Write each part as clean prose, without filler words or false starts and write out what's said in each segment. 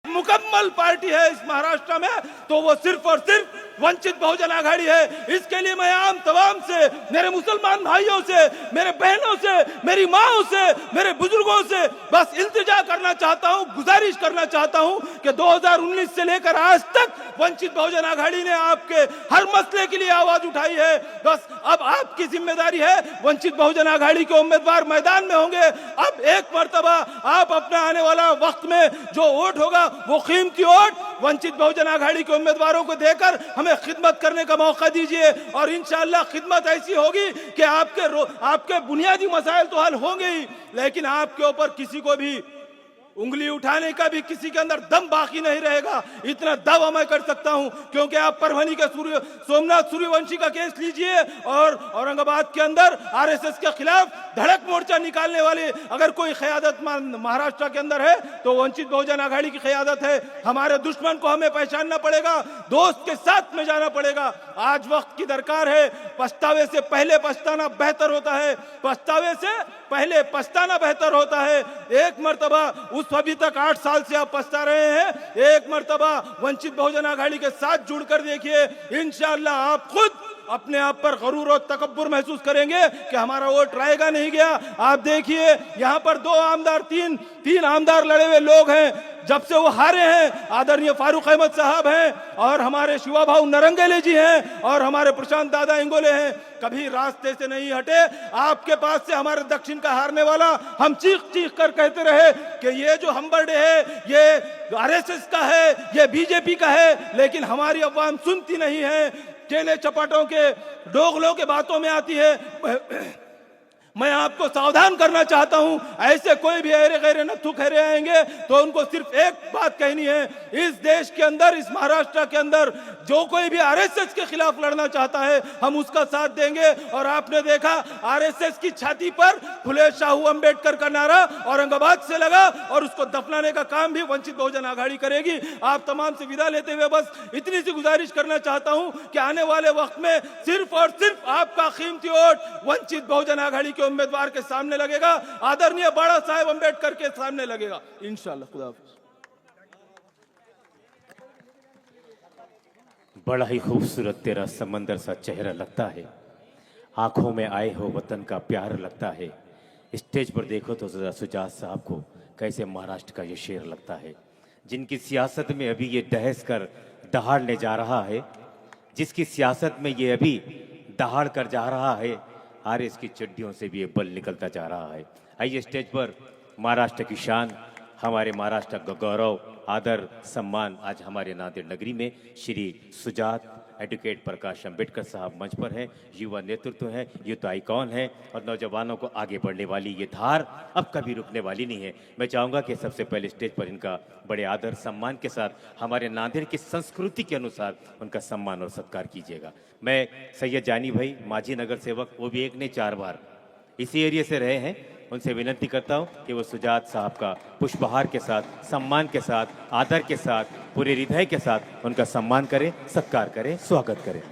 मुकम्मल पार्टी है इस महाराष्ट्र में तो वो सिर्फ और सिर्फ वंचित बहुजन आघाड़ी है। इसके लिए मैं आम तमाम से, मेरे मुसलमान भाइयों से, मेरे बहनों से, मेरी माओं से, मेरे बुजुर्गों से बस इल्तिजा करना चाहता हूं, गुजारिश करना चाहता हूं कि 2019 से लेकर आज तक वंचित बहुजन आघाड़ी ने आपके हर मसले के लिए आवाज उठाई है। बस अब आपकी जिम्मेदारी है, वंचित बहुजन आघाड़ी के उम्मीदवार मैदान में होंगे। अब एक मर्तबा आप अपना आने वाला वक्त में जो वोट होगा वो कीमती वोट वंचित बहुजन आघाड़ी के उम्मीदवारों को देकर हमें खिदमत करने का मौका दीजिए और इंशाअल्लाह खिदमत ऐसी होगी कि आपके बुनियादी मसाइल तो हल होंगे ही, लेकिन आपके ऊपर किसी को भी उंगली उठाने का भी किसी के अंदर दम बाकी नहीं रहेगा। इतना दावा मैं कर सकता हूं क्योंकि आप परभनी के सोमनाथ सूर्यवंशी का केस लीजिए और औरंगाबाद के अंदर आरएसएस के खिलाफ धड़क मोर्चा निकालने वाले अगर कोई क़यादत महाराष्ट्र के अंदर है तो वंचित बहुजन आघाड़ी की क़यादत है। हमारे दुश्मन को हमें पहचानना पड़ेगा, दोस्त के साथ में जाना पड़ेगा। आज वक्त की दरकार है, पछतावे से पहले पछताना बेहतर होता है, पछतावे से पहले पछताना बेहतर होता है। एक मर्तबा उस अभी तक 8 साल से आप पछता रहे हैं, एक मर्तबा वंचित बहुजन आघाड़ी के साथ जुड़कर देखिए, इंशाअल्लाह आप खुद अपने आप पर गरूर और तकब्बुर महसूस करेंगे कि हमारा वोट रहेगा नहीं गया। आप देखिए यहाँ पर तीन आमदार लड़े हुए लोग हैं, जब से वो हारे हैं आदरणीय फारूक अहमद साहब हैं और हमारे शिवा भाऊ नरंगेले जी हैं और हमारे प्रशांत दादा इंगोले हैं, कभी रास्ते से नहीं हटे। आपके पास से हमारे दक्षिण का हारने वाला हम चीख चीख कर कहते रहे कि ये जो हम्बरडे है ये आरएसएस का है, ये बीजेपी का है, लेकिन हमारी अवाम सुनती नहीं है, केले चपाटों के डोगलों के बातों में आती है। मैं आपको सावधान करना चाहता हूं, ऐसे कोई भी अरे गैरे नत्थु खैरे आएंगे तो उनको सिर्फ एक बात कहनी है, इस देश के अंदर, इस महाराष्ट्र के अंदर जो कोई भी आरएसएस के खिलाफ लड़ना चाहता है हम उसका साथ देंगे। और आपने देखा आरएसएस की छाती पर फुले शाहू अंबेडकर का नारा औरंगाबाद से लगा और उसको दफनाने का काम भी वंचित बहुजन आघाड़ी करेगी। आप तमाम से विदा लेते हुए बस इतनी सी गुजारिश करना चाहता हूं कि आने वाले वक्त में सिर्फ और सिर्फ आपका कीमती वोट वंचित बहुजन आघाड़ी के उम्मीदवार के सामने लगेगा, आदरणीय बाला साहेब अंबेडकर के सामने लगेगा इंशाअल्लाह। खुदा हाफिज़। बड़ा ही खूबसूरत तेरा समंदर सा चेहरा लगता है, आंखों में आए हो वतन का प्यार लगता है। स्टेज पर देखो तो जरा सुजात साहब को कैसे महाराष्ट्र का ये शेर लगता है, जिनकी सियासत में अभी ये दहस कर दहाड़ने जा रहा है, जिसकी सियासत में ये अभी दहाड़ कर जा रहा है, आरएस की चड्डियों से भी ये बल निकलता जा रहा है। आइए स्टेज पर महाराष्ट्र की शान, हमारे महाराष्ट्र का गौरव, आदर, सम्मान आज हमारे नांदेड़ नगरी में श्री सुजात एडवोकेट प्रकाश अंबेडकर साहब मंच पर हैं। युवा नेतृत्व है, यूथ आइकॉन है और नौजवानों को आगे बढ़ने वाली ये धार अब कभी रुकने वाली नहीं है। मैं चाहूँगा कि सबसे पहले स्टेज पर इनका बड़े आदर सम्मान के साथ हमारे नांदेड़ की संस्कृति के अनुसार उनका सम्मान और सत्कार कीजिएगा। मैं सैयद जानी भाई मांझी नगर सेवक, वो भी एक ने 4 बार इसी एरिया से रहे हैं, उनसे विनती करता हूं कि वो सुजात साहब का पुष्पहार के साथ, सम्मान के साथ, आदर के साथ, पूरे हृदय के साथ उनका सम्मान करें, सत्कार करें, स्वागत करें।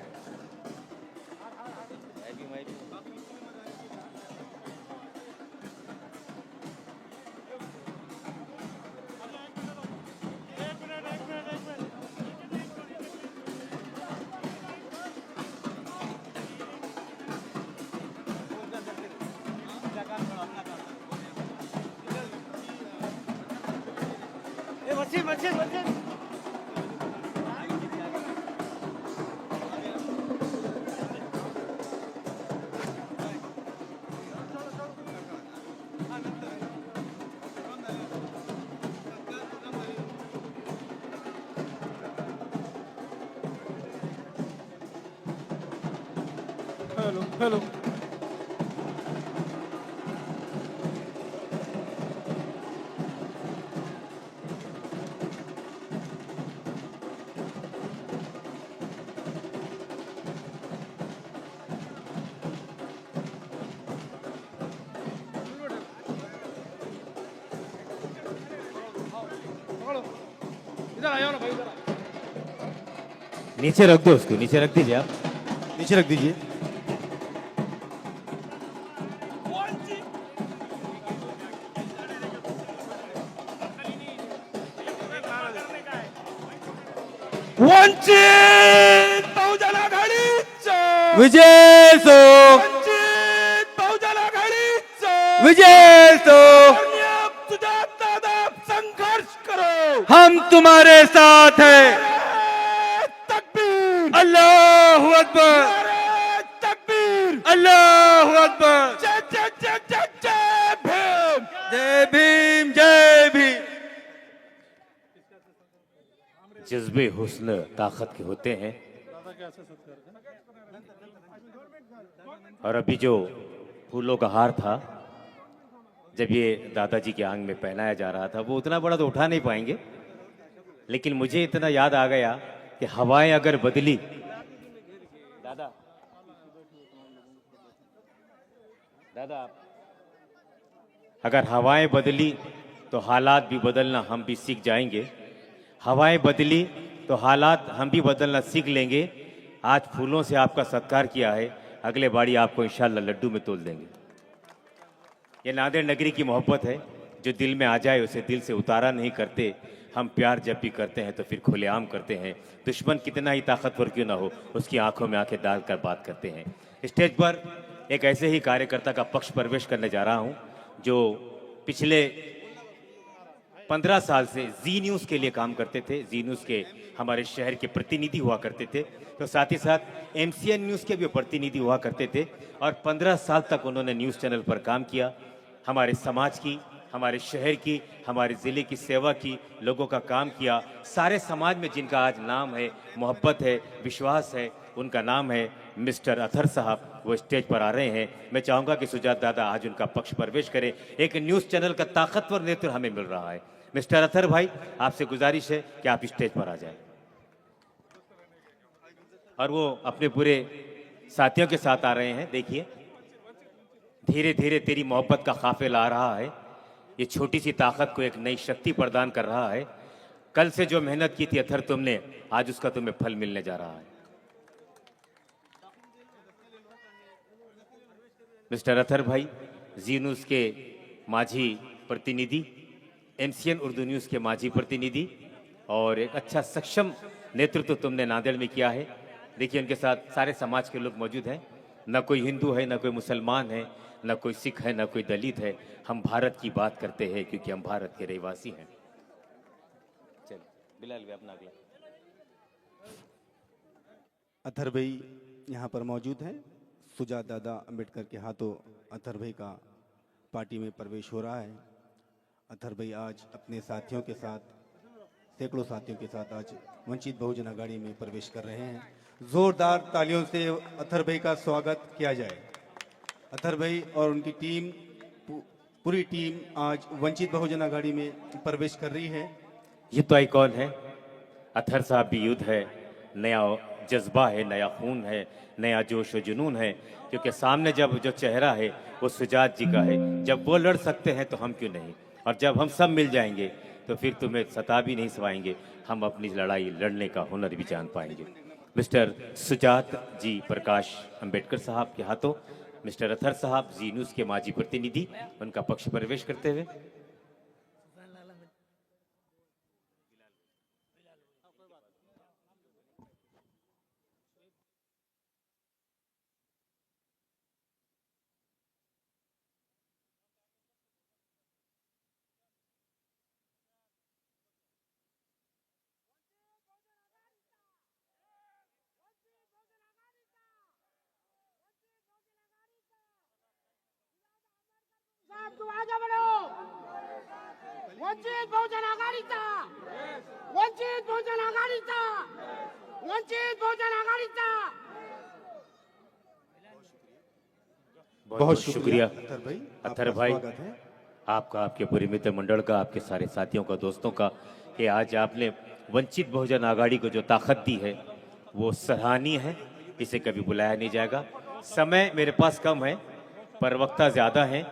हेलो इधर आया ना भाई, इधर नीचे रख दो, उसको नीचे रख दीजिए, आप नीचे रख दीजिए। वंचित बहुजन आघाडीचं विजय सो वंचित बहुजन आघाडीचं विजय सो माननीय सुजात दादा संघर्ष करो हम तुम्हारे साथ हैं। नारे तकबीर अल्लाह अकबर नारे तकबीर अल्लाह अकबर जय जय जय जय जय भीम जय भीम जय भीम। जज्बे हुस्न ताकत के होते हैं। और अभी जो फूलों का हार था, जब ये दादाजी के आंग में पहनाया जा रहा था, वो उतना बड़ा तो उठा नहीं पाएंगे, लेकिन मुझे इतना याद आ गया कि हवाएं अगर बदली, दादा दादा अगर हवाएं बदली तो हालात भी बदलना हम भी सीख जाएंगे। हवाएं बदली तो हालात हम भी बदलना सीख लेंगे। आज फूलों से आपका सत्कार किया है, अगले बारी आपको इंशाल्लाह लड्डू में तोल देंगे। ये नांदेड़ नगरी की मोहब्बत है, जो दिल में आ जाए उसे दिल से उतारा नहीं करते। हम प्यार जब भी करते हैं तो फिर खुलेआम करते हैं। दुश्मन कितना ही ताकतवर क्यों ना हो, उसकी आंखों में आंखें डालकर बात करते हैं। स्टेज पर एक ऐसे ही कार्यकर्ता का पक्ष प्रवेश करने जा रहा हूं, जो पिछले 15 साल से जी न्यूज़ के लिए काम करते थे। जी न्यूज़ के हमारे शहर के प्रतिनिधि हुआ करते थे, तो साथ ही साथ एमसीएन न्यूज़ के भी प्रतिनिधि हुआ करते थे। और 15 साल तक उन्होंने न्यूज़ चैनल पर काम किया। हमारे समाज की, हमारे शहर की, हमारे ज़िले की सेवा की, लोगों का काम किया। सारे समाज में जिनका आज नाम है, मोहब्बत है, विश्वास है, उनका नाम है मिस्टर अतहर साहब। वो स्टेज पर आ रहे हैं। मैं चाहूँगा कि सुजात दादा आज उनका पक्ष प्रवेश करें। एक न्यूज़ चैनल का ताकतवर नेतृत्व हमें मिल रहा है। मिस्टर अतहर भाई, आपसे गुजारिश है कि आप स्टेज पर आ जाएं। और वो अपने पूरे साथियों के साथ आ रहे हैं। देखिए, धीरे धीरे तेरी मोहब्बत का काफिला आ रहा है। ये छोटी सी ताकत को एक नई शक्ति प्रदान कर रहा है। कल से जो मेहनत की थी अतहर तुमने, आज उसका तुम्हें फल मिलने जा रहा है। मिस्टर अतहर भाई, जी न्यूज़ के माझी प्रतिनिधि, एमसीएन उर्दू न्यूज़ के माझी प्रतिनिधि, और एक अच्छा सक्षम नेतृत्व तुमने नांदेड़ में किया है। देखिए, उनके साथ सारे समाज के लोग मौजूद हैं। न कोई हिंदू है, न कोई मुसलमान है, न कोई सिख है, न कोई दलित है। हम भारत की बात करते हैं क्योंकि हम भारत के रहवासी हैं। चल बिलाल भी अपना भी। अतहर भाई यहाँ पर मौजूद हैं। सुजात दादा अंबेडकर के हाथों अतहर भाई का पार्टी में प्रवेश हो रहा है। अतहर भाई आज अपने साथियों के साथ, सैकड़ों साथियों के साथ आज वंचित बहुजन आघाड़ी में प्रवेश कर रहे हैं। जोरदार तालियों से अतहर भाई का स्वागत किया जाए। अतहर भाई और उनकी टीम, पूरी टीम आज वंचित बहुजन आघाड़ी में प्रवेश कर रही है। ये तो आइकॉन है। अतहर साहब भी युद्ध है, नया जज्बा है, नया खून है, नया जोश व जुनून है। क्योंकि सामने जब जो चेहरा है वो सुजात जी का है। जब वो लड़ सकते हैं तो हम क्यों नहीं। और जब हम सब मिल जाएंगे तो फिर तुम्हें सता भी नहीं सवाएंगे। हम अपनी लड़ाई लड़ने का हुनर भी जान पाएंगे। मिस्टर सुजात जी प्रकाश अंबेडकर साहब के हाथों मिस्टर अतहर साहब, जी न्यूज़ के माजी प्रतिनिधि, उनका पक्ष प्रवेश करते हुए। तू आगे बढ़ो। वंचित बहुजन आघाडीचा, वंचित बहुजन आघाडीचा, वंचित बहुजन आघाडीचा। बहुत शुक्रिया अतहर भाई। अतहर आपका भाई, स्वागत है। आपका, आपके पूरे मित्र मंडल का, आपके सारे साथियों का, दोस्तों का, कि आज आपने वंचित बहुजन आघाड़ी को जो ताकत दी है वो सराहनीय है। इसे कभी बुलाया नहीं जाएगा। समय मेरे पास कम है, पर वक्ता ज़्यादा है।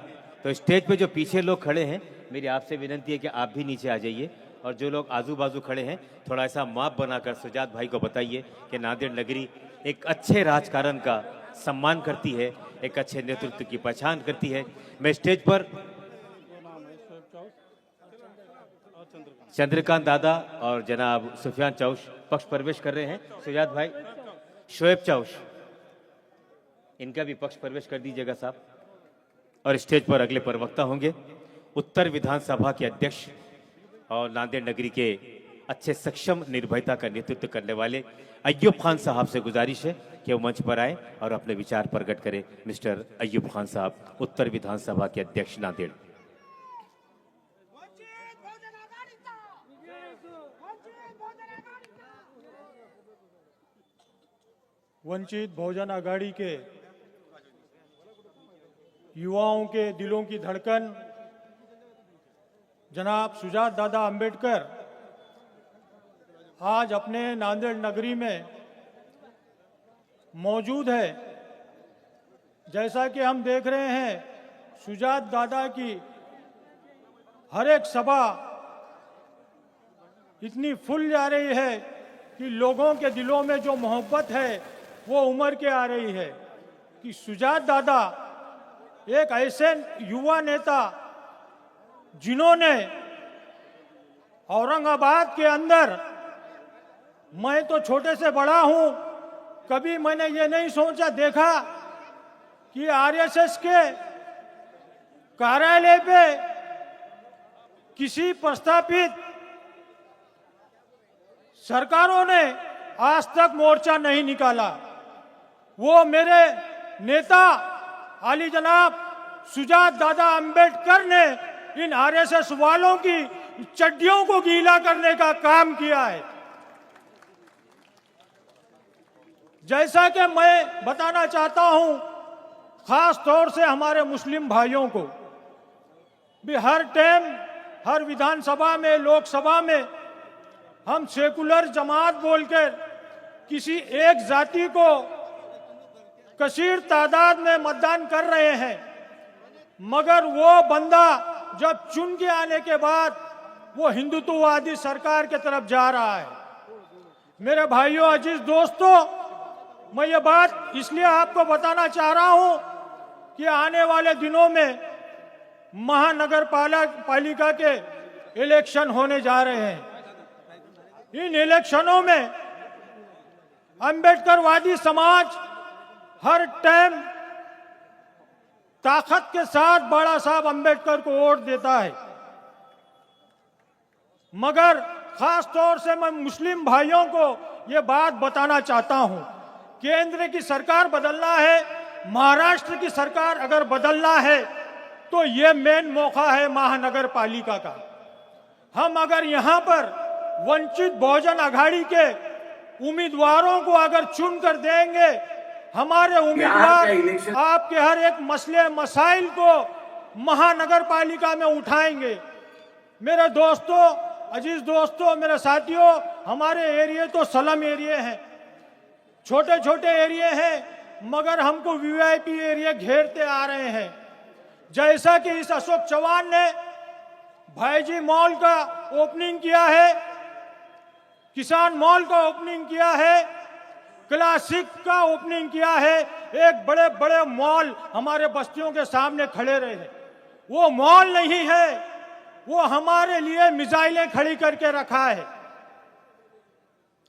तो स्टेज पे जो पीछे लोग खड़े हैं, मेरी आपसे विनती है कि आप भी नीचे आ जाइए। और जो लोग आजू बाजू खड़े हैं, थोड़ा ऐसा माप बनाकर सुजात भाई को बताइए कि नांदेड़ नगरी एक अच्छे राजकारण का सम्मान करती है, एक अच्छे नेतृत्व की पहचान करती है। मैं स्टेज पर चंद्रकांत दादा और जनाब सुफियान चौश पक्ष प्रवेश कर रहे हैं। सुजात भाई, शोएब चौश, इनका भी पक्ष प्रवेश कर दीजिएगा साहब। और स्टेज पर अगले प्रवक्ता होंगे उत्तर विधानसभा के अध्यक्ष और नांदेड़ नगरी के अच्छे सक्षम निर्भयता का नेतृत्व करने वाले अय्यूब खान साहब से गुजारिश है कि वो मंच पर आए और अपने विचार प्रकट करें। मिस्टर अय्यूब खान साहब, उत्तर विधानसभा के अध्यक्ष नांदेड़। वंचित बहुजन आघाडीचा वंचित बहुजन आघाडीचा वंचित बहुजन आघाड़ी के युवाओं के दिलों की धड़कन जनाब सुजात दादा अंबेडकर आज अपने नांदेड़ नगरी में मौजूद है। जैसा कि हम देख रहे हैं, सुजात दादा की हर एक सभा इतनी फुल जा रही है कि लोगों के दिलों में जो मोहब्बत है वो उमड़ के आ रही है कि सुजात दादा एक ऐसे युवा नेता जिन्होंने औरंगाबाद के अंदर, मैं तो छोटे से बड़ा हूं, कभी मैंने ये नहीं सोचा देखा कि आरएसएस के कार्यालय पे किसी प्रस्थापित सरकारों ने आज तक मोर्चा नहीं निकाला। वो मेरे नेता आली जनाब सुजात दादा अंबेडकर ने इन आरएसएस वालों की चड्डियों को गीला करने का काम किया है। जैसा कि मैं बताना चाहता हूं, खास तौर से हमारे मुस्लिम भाइयों को भी, हर टाइम हर विधानसभा में, लोकसभा में हम सेकुलर जमात बोलकर किसी एक जाति को कसीर तादाद में मतदान कर रहे हैं, मगर वो बंदा जब चुन के आने के बाद वो हिंदुत्ववादी सरकार के तरफ जा रहा है। मेरे भाइयों, अजीज दोस्तों, मैं ये बात इसलिए आपको बताना चाह रहा हूं कि आने वाले दिनों में महानगर पालिका के इलेक्शन होने जा रहे हैं। इन इलेक्शनों में अंबेडकरवादी समाज हर टाइम ताकत के साथ बाबा साहब अंबेडकर को वोट देता है, मगर खास तौर से मैं मुस्लिम भाइयों को ये बात बताना चाहता हूं, केंद्र की सरकार बदलना है, महाराष्ट्र की सरकार अगर बदलना है तो ये मेन मौका है महानगर पालिका का। हम अगर यहां पर वंचित बहुजन आघाड़ी के उम्मीदवारों को अगर चुनकर देंगे, हमारे उम्मीदवार आपके हर एक मसले मसाइल को महानगर पालिका में उठाएंगे। मेरे दोस्तों, अजीज दोस्तों, मेरे साथियों, हमारे एरिया तो स्लम एरिया हैं, छोटे छोटे एरिया हैं, मगर हमको वीआईपी एरिया घेरते आ रहे हैं। जैसा कि इस अशोक चौहान ने भाईजी मॉल का ओपनिंग किया है, किसान मॉल का ओपनिंग किया है, क्लासिक का ओपनिंग किया है, एक बड़े बड़े मॉल हमारे बस्तियों के सामने खड़े रहे हैं। वो मॉल नहीं है, वो हमारे लिए मिसाइलें खड़ी करके रखा है।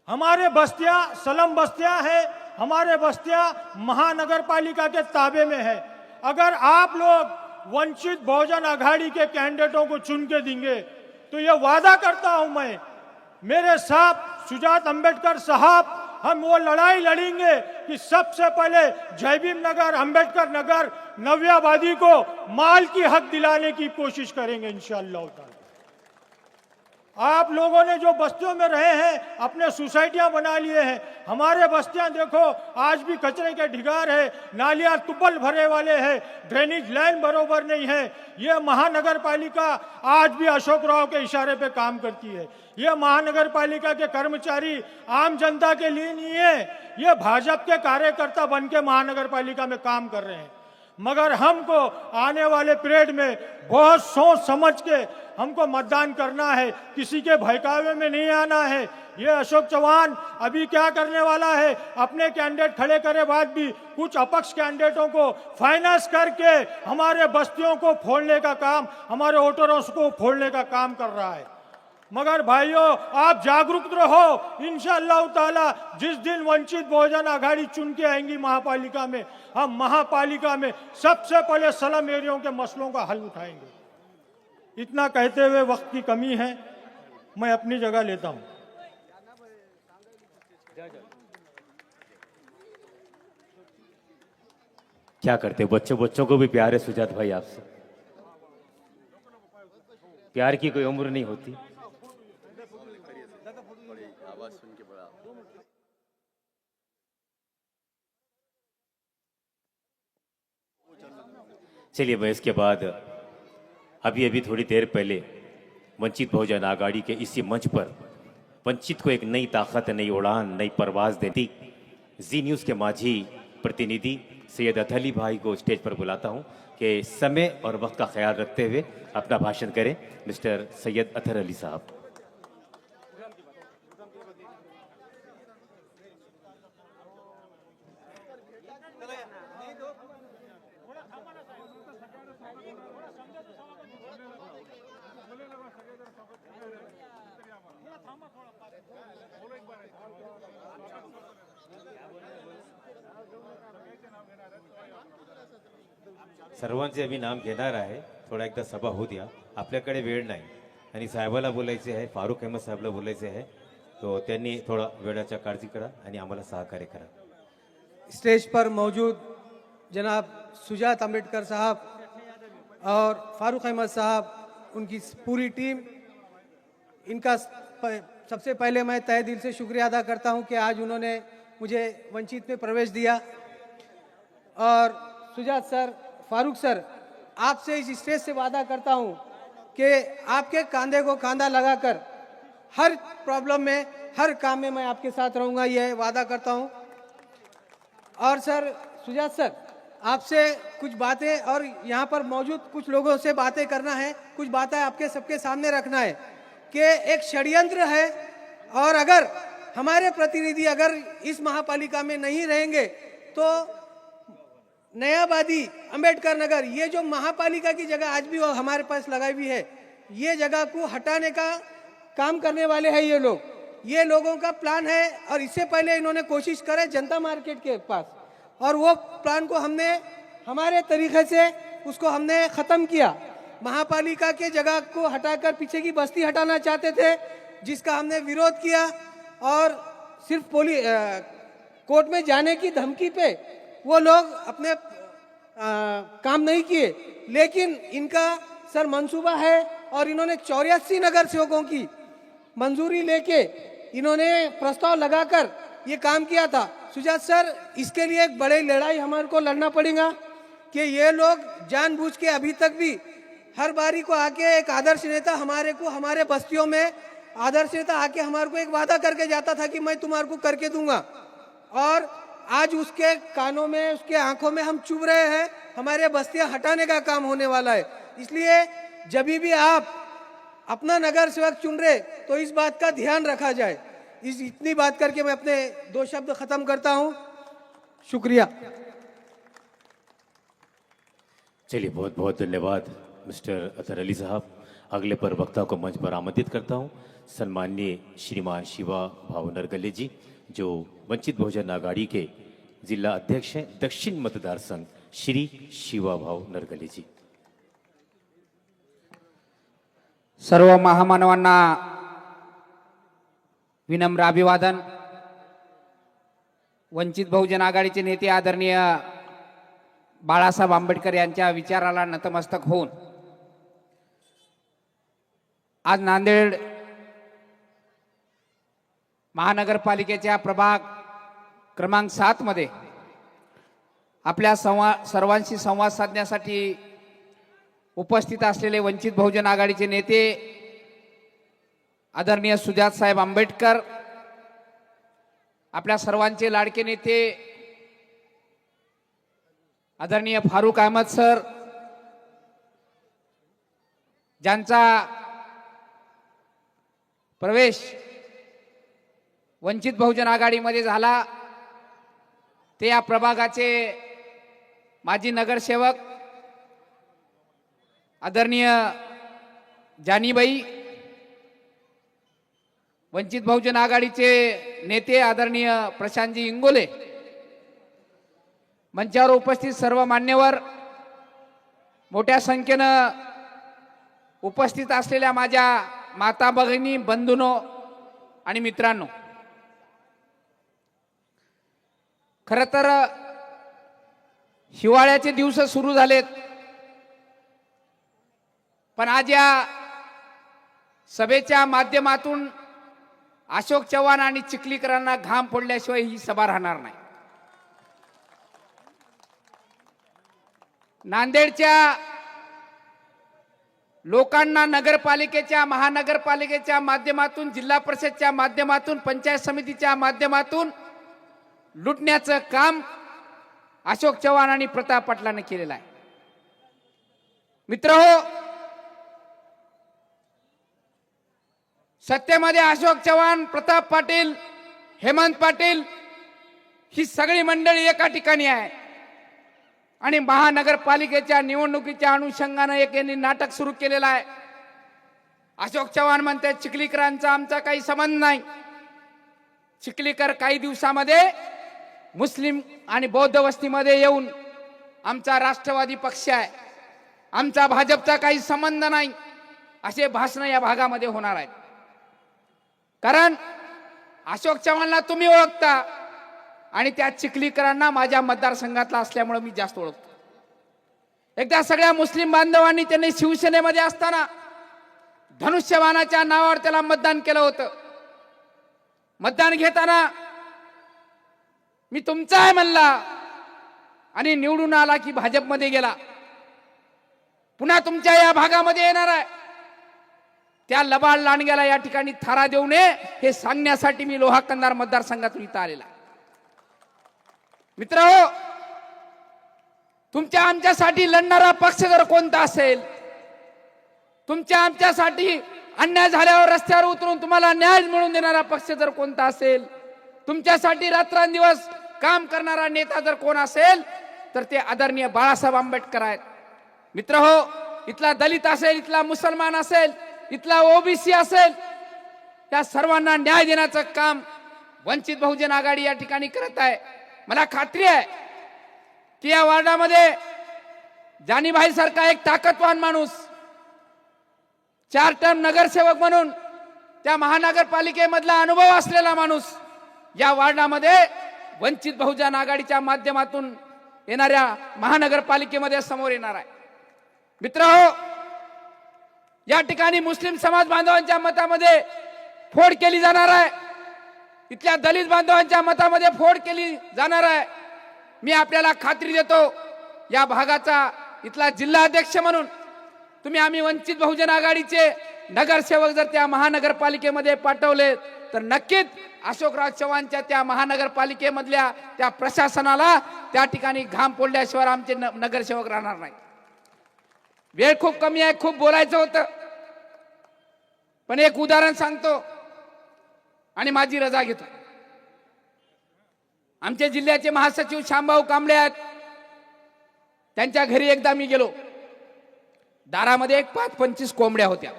हमारे बस्तियां सलम बस्तियां हैं, हमारे बस्तियां महानगर पालिका के ताबे में है। अगर आप लोग वंचित बहुजन आघाड़ी के कैंडिडेटों को चुन के देंगे तो ये वादा करता हूं मैं, मेरे साथ सुजात अंबेडकर साहब, हम वो लड़ाई लड़ेंगे कि सबसे पहले जयभीम नगर, अंबेडकर नगर, नव्याबादी को माल की हक दिलाने की कोशिश करेंगे इंशाअल्लाह ताला। आप लोगों ने जो बस्तियों में रहे हैं, अपने सोसाइटियां बना लिए हैं। हमारे बस्तियां देखो, आज भी कचरे के ढिगार है, नालियां तुबल भरे वाले हैं, ड्रेनेज लाइन बरोबर नहीं है। ये महानगर पालिका आज भी अशोक राव के इशारे पे काम करती है। ये महानगर पालिका के कर्मचारी आम जनता के लिए नहीं है, ये भाजपा के कार्यकर्ता बन के महानगर पालिका में काम कर रहे हैं। मगर हमको आने वाले पीरियड में बहुत सोच समझ के हमको मतदान करना है, किसी के बहकावे में नहीं आना है। ये अशोक चौहान अभी क्या करने वाला है, अपने कैंडिडेट खड़े करे बाद भी कुछ अपक्ष कैंडिडेटों को फाइनेंस करके हमारे बस्तियों को फोड़ने का काम, हमारे वोटरों को फोड़ने का काम कर रहा है। मगर भाइयों आप जागरूक रहो, इंशाअल्लाह ताला जिस दिन वंचित बहुजन आघाड़ी चुन के आएंगी महापालिका में, हम महापालिका में सबसे पहले स्लम एरियो के मसलों का हल उठाएंगे। इतना कहते हुए वक्त की कमी है, मैं अपनी जगह लेता हूं। क्या करते हो? बच्चों को भी प्यार है सुजात भाई आपसे। प्यार की कोई उम्र नहीं होती। चलिए, मैं इसके बाद अभी अभी थोड़ी देर पहले वंचित बहुजन आघाड़ी के इसी मंच पर वंचित को एक नई ताकत, नई उड़ान, नई परवाज देती जी न्यूज़ के माझी प्रतिनिधि सैयद अतहर अली भाई को स्टेज पर बुलाता हूं कि समय और वक्त का ख्याल रखते हुए अपना भाषण करें। मिस्टर सैयद अतहर अली साहब। सर्वांचे आम्ही नाम घेणार आहे। थोडा एकदा सभा होऊ द्या, आपल्याकडे वेळ नाही आणि साहेबाला बोलायचे आहे, फारूक अहमद साहेबला बोलायचे आहे, तो त्यांनी थोड़ा वेळाच्या काळजी करा आणि आम्हाला सहकार्य करा। स्टेज पर मौजूद जनाब सुजात अम्बेडकर साहब और फारूक अहमद साहब, उनकी पूरी टीम, इनका सबसे पहले मैं तहे दिल से शुक्रिया अदा करता हूं कि आज उन्होंने मुझे वंचित में प्रवेश दिया। और सुजात सर, फारूक सर, आपसे इस स्टेज से वादा करता हूं कि आपके कंधे को कंधा लगाकर हर प्रॉब्लम में, हर काम में मैं आपके साथ रहूंगा, यह वादा करता हूं। और सर, सुजात सर, आपसे कुछ बातें और यहाँ पर मौजूद कुछ लोगों से बातें करना है, कुछ बातें आपके सबके सामने रखना है कि एक षड्यंत्र है और अगर हमारे प्रतिनिधि अगर इस महापालिका में नहीं रहेंगे तो नयाबादी, अंबेडकर नगर, ये जो महापालिका की जगह आज भी वो हमारे पास लगाई हुई है, ये जगह को हटाने का काम करने वाले हैं ये लोग। ये लोगों का प्लान है और इससे पहले इन्होंने कोशिश करे जनता मार्केट के पास, और वो प्लान को हमने हमारे तरीके से उसको हमने ख़त्म किया। महापालिका के जगह को हटाकर पीछे की बस्ती हटाना चाहते थे, जिसका हमने विरोध किया और सिर्फ कोर्ट में जाने की धमकी पे वो लोग अपने काम नहीं किए। लेकिन इनका सर मंसूबा है और इन्होंने 84 नगर सेवकों की मंजूरी लेके इन्होंने प्रस्ताव लगाकर ये काम किया था। सुजात सर, इसके लिए एक बड़ी लड़ाई हमारे को लड़ना पड़ेगा कि ये लोग जानबूझ के अभी तक भी हर बारी को आके एक आदर्श नेता हमारे को, हमारे बस्तियों में आदर्श नेता आके हमारे को एक वादा करके जाता था कि मैं तुम्हारे को करके दूंगा, और आज उसके कानों में, उसके आंखों में हम चुभ रहे हैं। हमारे बस्तियां हटाने का काम होने वाला है। इसलिए जब भी आप अपना नगर सेवक चुन रहे तो इस बात का ध्यान रखा जाए। इतनी बात करके मैं अपने 2 शब्द खत्म करता हूं। शुक्रिया। चलिए, बहुत बहुत धन्यवाद मिस्टर अतहर अली साहब। अगले पर वक्ता को मंच पर आमंत्रित करता हूं, सम्माननीय श्रीमान शिवा भाव नरगले जी, जो वंचित बहुजन आघाड़ी के जिला अध्यक्ष हैं, दक्षिण मतदार संघ, श्री शिवा भाव नरगले जी। सर्व महामानवांना विनम्र अभिवादन। वंचित बहुजन आघाडीचे नेते आदरणीय बाळासाहेब आंबेडकर यांच्या विचाराला नतमस्तक होऊन आज नांदेड महानगरपालिकेच्या प्रभाग क्रमांक 7 मध्ये आपल्या सर्वांशी संवाद साधण्यासाठी उपस्थित असलेले वंचित बहुजन आघाडीचे नेते आदरणीय सुजात साहेब आंबेडकर, आपल्या सर्वांचे लाडके नेते आदरणीय फारूक अहमद सर, ज्यांचा प्रवेश वंचित बहुजन आघाडीमध्ये झाला, ते या प्रभागाचे माजी नगरसेवक आदरणीय जानीबाई, वंचित बहुजन आघाडीचे नेते आदरणीय प्रशांतजी इंगोले, मंचावर उपस्थित सर्व मान्यवर, मोठ्या संख्येनं उपस्थित असलेल्या माझ्या माता भगिनी, बंधूंनो आणि मित्रांनो, खरं तर हिवाळ्याचे दिवस सुरू झालेत, पण आज या सभेच्या माध्यमातून अशोक चव्हाण आणि चिखलीकरांना घाम फोडल्याशिवाय ही सभा राहणार नाही. नांदेडच्या लोकांना नगरपालिकेच्या, महानगरपालिकेच्या माध्यमातून, जिल्हा परिषदच्या माध्यमातून, पंचायत समितीच्या माध्यमातून लुटण्याचं काम अशोक चव्हाण आणि प्रताप पाटलांनी केलेलं आहे. मित्रहो, सत्तेमध्ये अशोक चव्हाण, प्रताप पाटील, हेमंत पाटील ही सगळी मंडळी एका ठिकाणी आहे आणि महानगरपालिकेच्या निवडणुकीच्या अनुषंगाने एक यांनी नाटक सुरू केलेलं आहे. अशोक चव्हाण म्हणते चिखलीकरांचा आमचा काही संबंध नाही. चिखलीकर काही दिवसामध्ये मुस्लिम आणि बौद्ध वस्तीमध्ये येऊन आमचा राष्ट्रवादी पक्ष आहे, आमचा भाजपचा काही संबंध नाही, असे भाषण या भागामध्ये होणार आहेत. कारण अशोक चव्हाणला तुम्ही ओळखता आणि त्या चिखलीकरांना माझ्या मतदारसंघातला असल्यामुळे मी जास्त ओळखतो. एकदा सगळ्या मुस्लिम बांधवांनी त्यांनी शिवसेनेमध्ये असताना धनुष्यबाणाच्या नावावर त्याला मतदान केलं होतं. मतदान घेताना मी तुमचा आहे म्हणला आणि निवडून आला की भाजपमध्ये गेला. पुन्हा तुमच्या या भागामध्ये येणार आहे. त्या लबाड लांडग्याला या ठिकाणी थारा देऊ नये हे सांगण्यासाठी मी लोहा कंधार मतदारसंघातून इथं आलेला. मित्रहो, तुमच्या आमच्यासाठी लढणारा पक्ष जर कोणता असेल, तुमच्या आमच्यासाठी अन्याय झाल्यावर रस्त्यावर उतरून तुम्हाला न्याय मिळवून देणारा पक्ष जर कोणता असेल, तुमच्यासाठी रात्रंदिवस काम करणारा नेता जर कोण असेल तर ते आदरणीय बाळासाहेब आंबेडकर आहेत. मित्रहो, इथला दलित असेल, इथला मुसलमान असेल, इथला ओबीसी असेल, त्या सर्वांना न्याय देण्याचं काम वंचित बहुजन आघाडी या ठिकाणी करत आहे. मला खात्री आहे की या वार्डामध्ये जानीभाई सारखा एक ताकदवान माणूस, 4 टर्म नगरसेवक म्हणून त्या महानगरपालिकेमधला अनुभव असलेला माणूस या वार्डामध्ये वंचित बहुजन आघाडीच्या माध्यमातून येणाऱ्या महानगरपालिकेमध्ये समोर येणार आहे. मित्रहो, या ठिकाणी मुस्लिम समाज बांधवांच्या मतामध्ये फोड केली जाणार आहे, इथल्या दलित बांधवांच्या मतामध्ये फोड केली जाणार आहे. मी आपल्याला खात्री देतो, या भागाचा इथला जिल्हा अध्यक्ष म्हणून आम्ही वंचित बहुजन आघाडीचे नगरसेवक जर त्या महानगरपालिकेमध्ये पाठवले तर नक्कीच अशोकराव चव्हाणच्या त्या महानगरपालिकेमधल्या त्या प्रशासनाला त्या ठिकाणी घाम फोडल्याशिवाय आमचे नगरसेवक राहणार नाही. वेळ खूप कमी आहे, खूप बोलायचं होतं, पण एक उदाहरण सांगतो आणि माझी रजा घेतो. आमच्या जिल्ह्याचे महासचिव श्यामभाऊ कांबळे आहेत, त्यांच्या घरी एकदा मी गेलो. दारामध्ये एक 5-25 कोंबड्या होत्या.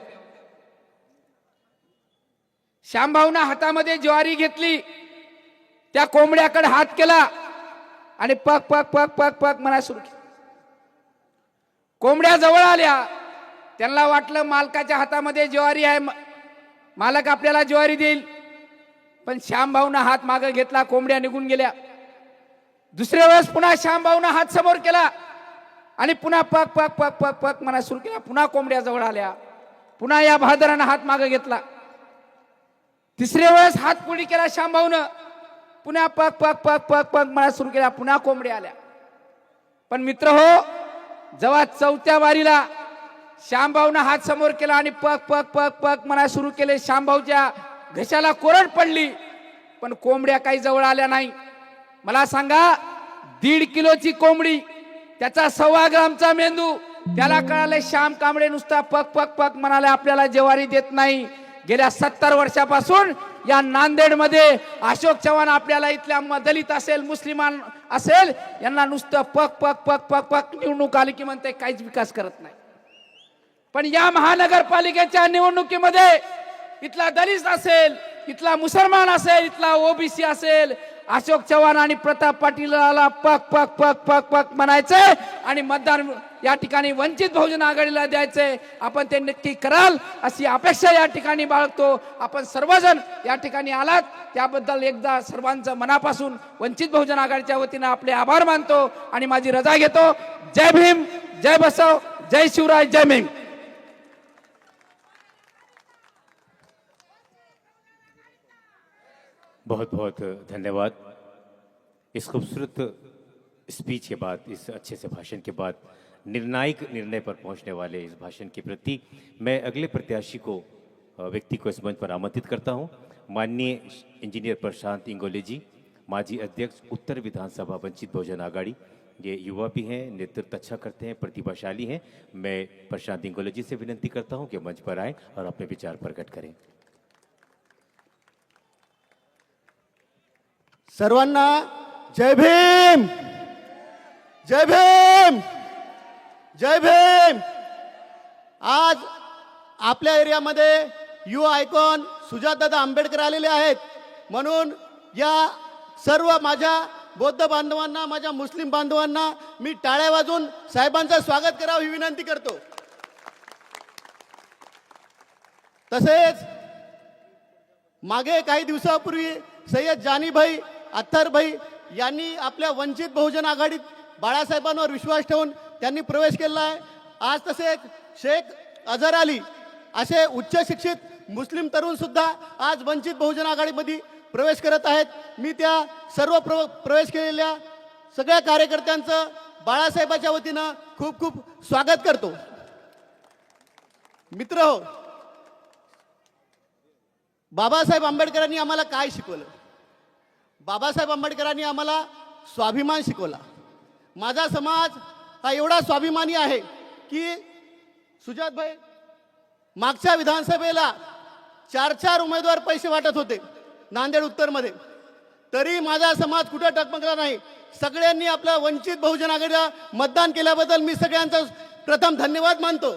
श्यामभाऊना हातामध्ये ज्वारी घेतली, त्या कोंबड्याकडे हात केला आणि पक पक पक पक पक म्हणा सुरू केलं. कोंबड्या जवळ आल्या, त्यांना वाटलं मालकाच्या हातामध्ये ज्वारी आहे, मालक आपल्याला ज्वारी देईल. पण श्यामभाऊना हात मागे घेतला, कोंबड्या निघून गेल्या. दुसऱ्या वेळेस पुन्हा श्यामभाऊना हात समोर केला आणि पुन्हा पक पक पक पक पक म्हणा सुरू केला. पुन्हा कोंबड्या जवळ आल्या, पुन्हा या बहादरानं हात मागे घेतला. तिसऱ्या वेळेस हात पुढे केला श्यामभाऊनं, पुन्हा पक पक पक पक पक म्हणा सुरू केला. पुन्हा कोंबड्या आल्या. पण मित्र हो, जेव्हा 4थ्या वारीला श्यामभाऊनं हात समोर केला आणि पक पक पक पक म्हणा सुरू केले, श्यामभाऊच्या घशाला कोरड पडली, पण कोंबड्या काही जवळ आल्या नाही. मला सांगा, 1.5 किलोची कोंबडी, त्याचा 1.25 ग्रामचा मेंदू, त्याला कळाले श्याम कांबळे नुसता पक पक पक म्हणाले आपल्याला जेवारी देत नाही. गेल्या 70 वर्षापासून या नांदेडमध्ये अशोक चव्हाण आपल्याला इथल्या दलित असेल, मुस्लिमान असेल, यांना नुसतं पक पक पक पक पक निवडणूक आली की म्हणते काहीच विकास करत नाही. पण या महानगरपालिकेच्या निवडणुकीमध्ये इथला दलित असेल, इथला मुसलमान असेल, इथला ओबीसी असेल, अशोक चव्हाण आणि प्रताप पाटीलला पक पक पक पक पक म्हणायचंय आणि मतदान या ठिकाणी वंचित बहुजन आघाडीला द्यायचंय. आपण ते नक्की कराल अशी अपेक्षा या ठिकाणी बाळगतो. आपण सर्वजण या ठिकाणी आलात त्याबद्दल एकदा सर्वांचं मनापासून वंचित बहुजन आघाडीच्या वतीनं आपले आभार मानतो आणि माझी रजा घेतो. जय भीम, जय बसव, जय शिवराय, जय भीम. बहुत बहुत धन्यवाद. इस खूबसूरत स्पीच के बाद, इस अच्छे से भाषण के बाद, निर्णायक निर्णय पर पहुंचने वाले इस भाषण के प्रति मैं अगले प्रत्याशी को, व्यक्ति को इस मंच पर आमंत्रित करता हूं. माननीय इंजीनियर प्रशांत इंगोले जी, माजी अध्यक्ष उत्तर विधानसभा वंचित बहुजन आघाड़ी. ये युवा भी हैं, नेतृत्व अच्छा करते हैं, प्रतिभाशाली हैं. मैं प्रशांत इंगोले जी से विनंती करता हूं कि मंच पर आए और अपने विचार प्रकट करें. सर्वांना जय भीम, जय भीम, जय भीम. आज आपल्या एरियामध्ये युवा आयकॉन सुजातदादा आंबेडकर आलेले आहेत. म्हणून या सर्व माझ्या बौद्ध बांधवांना, माझ्या मुस्लिम बांधवांना मी टाळ्या वाजवून साहेबांचं स्वागत करावं ही विनंती करतो. तसेच मागे काही दिवसापूर्वी सय्यद जानीभाई अत्तरभाई यांनी आपल्या वंचित बहुजन आघाडीत बाळासाहेबांवर विश्वास ठेवून त्यांनी प्रवेश केला आहे. आज तसेच शेख अझहर अली असे उच्च शिक्षित मुस्लिम तरुण सुद्धा आज वंचित बहुजन आघाडीमध्ये प्रवेश करत आहेत. मी त्या सर्व प्रवेश केलेल्या सगळ्या कार्यकर्त्यांचं बाळासाहेबाच्या वतीनं खूप खूप स्वागत करतो. मित्रहो, बाबासाहेब आंबेडकरांनी आम्हाला काय शिकवलं? बाबासाहेब आंबेडकरांनी आम्हाला स्वाभिमान शिकवला. माझा समाज हा एवढा स्वाभिमानी आहे की सुजातभाई मागच्या विधानसभेला 4 उमेदवार पैसे वाटत होते नांदेड उत्तरमध्ये, तरी माझा समाज कुठं टकमकला नाही. सगळ्यांनी आपल्या वंचित बहुजन आघाडीला मतदान केल्याबद्दल मी सगळ्यांचा प्रथम धन्यवाद मानतो.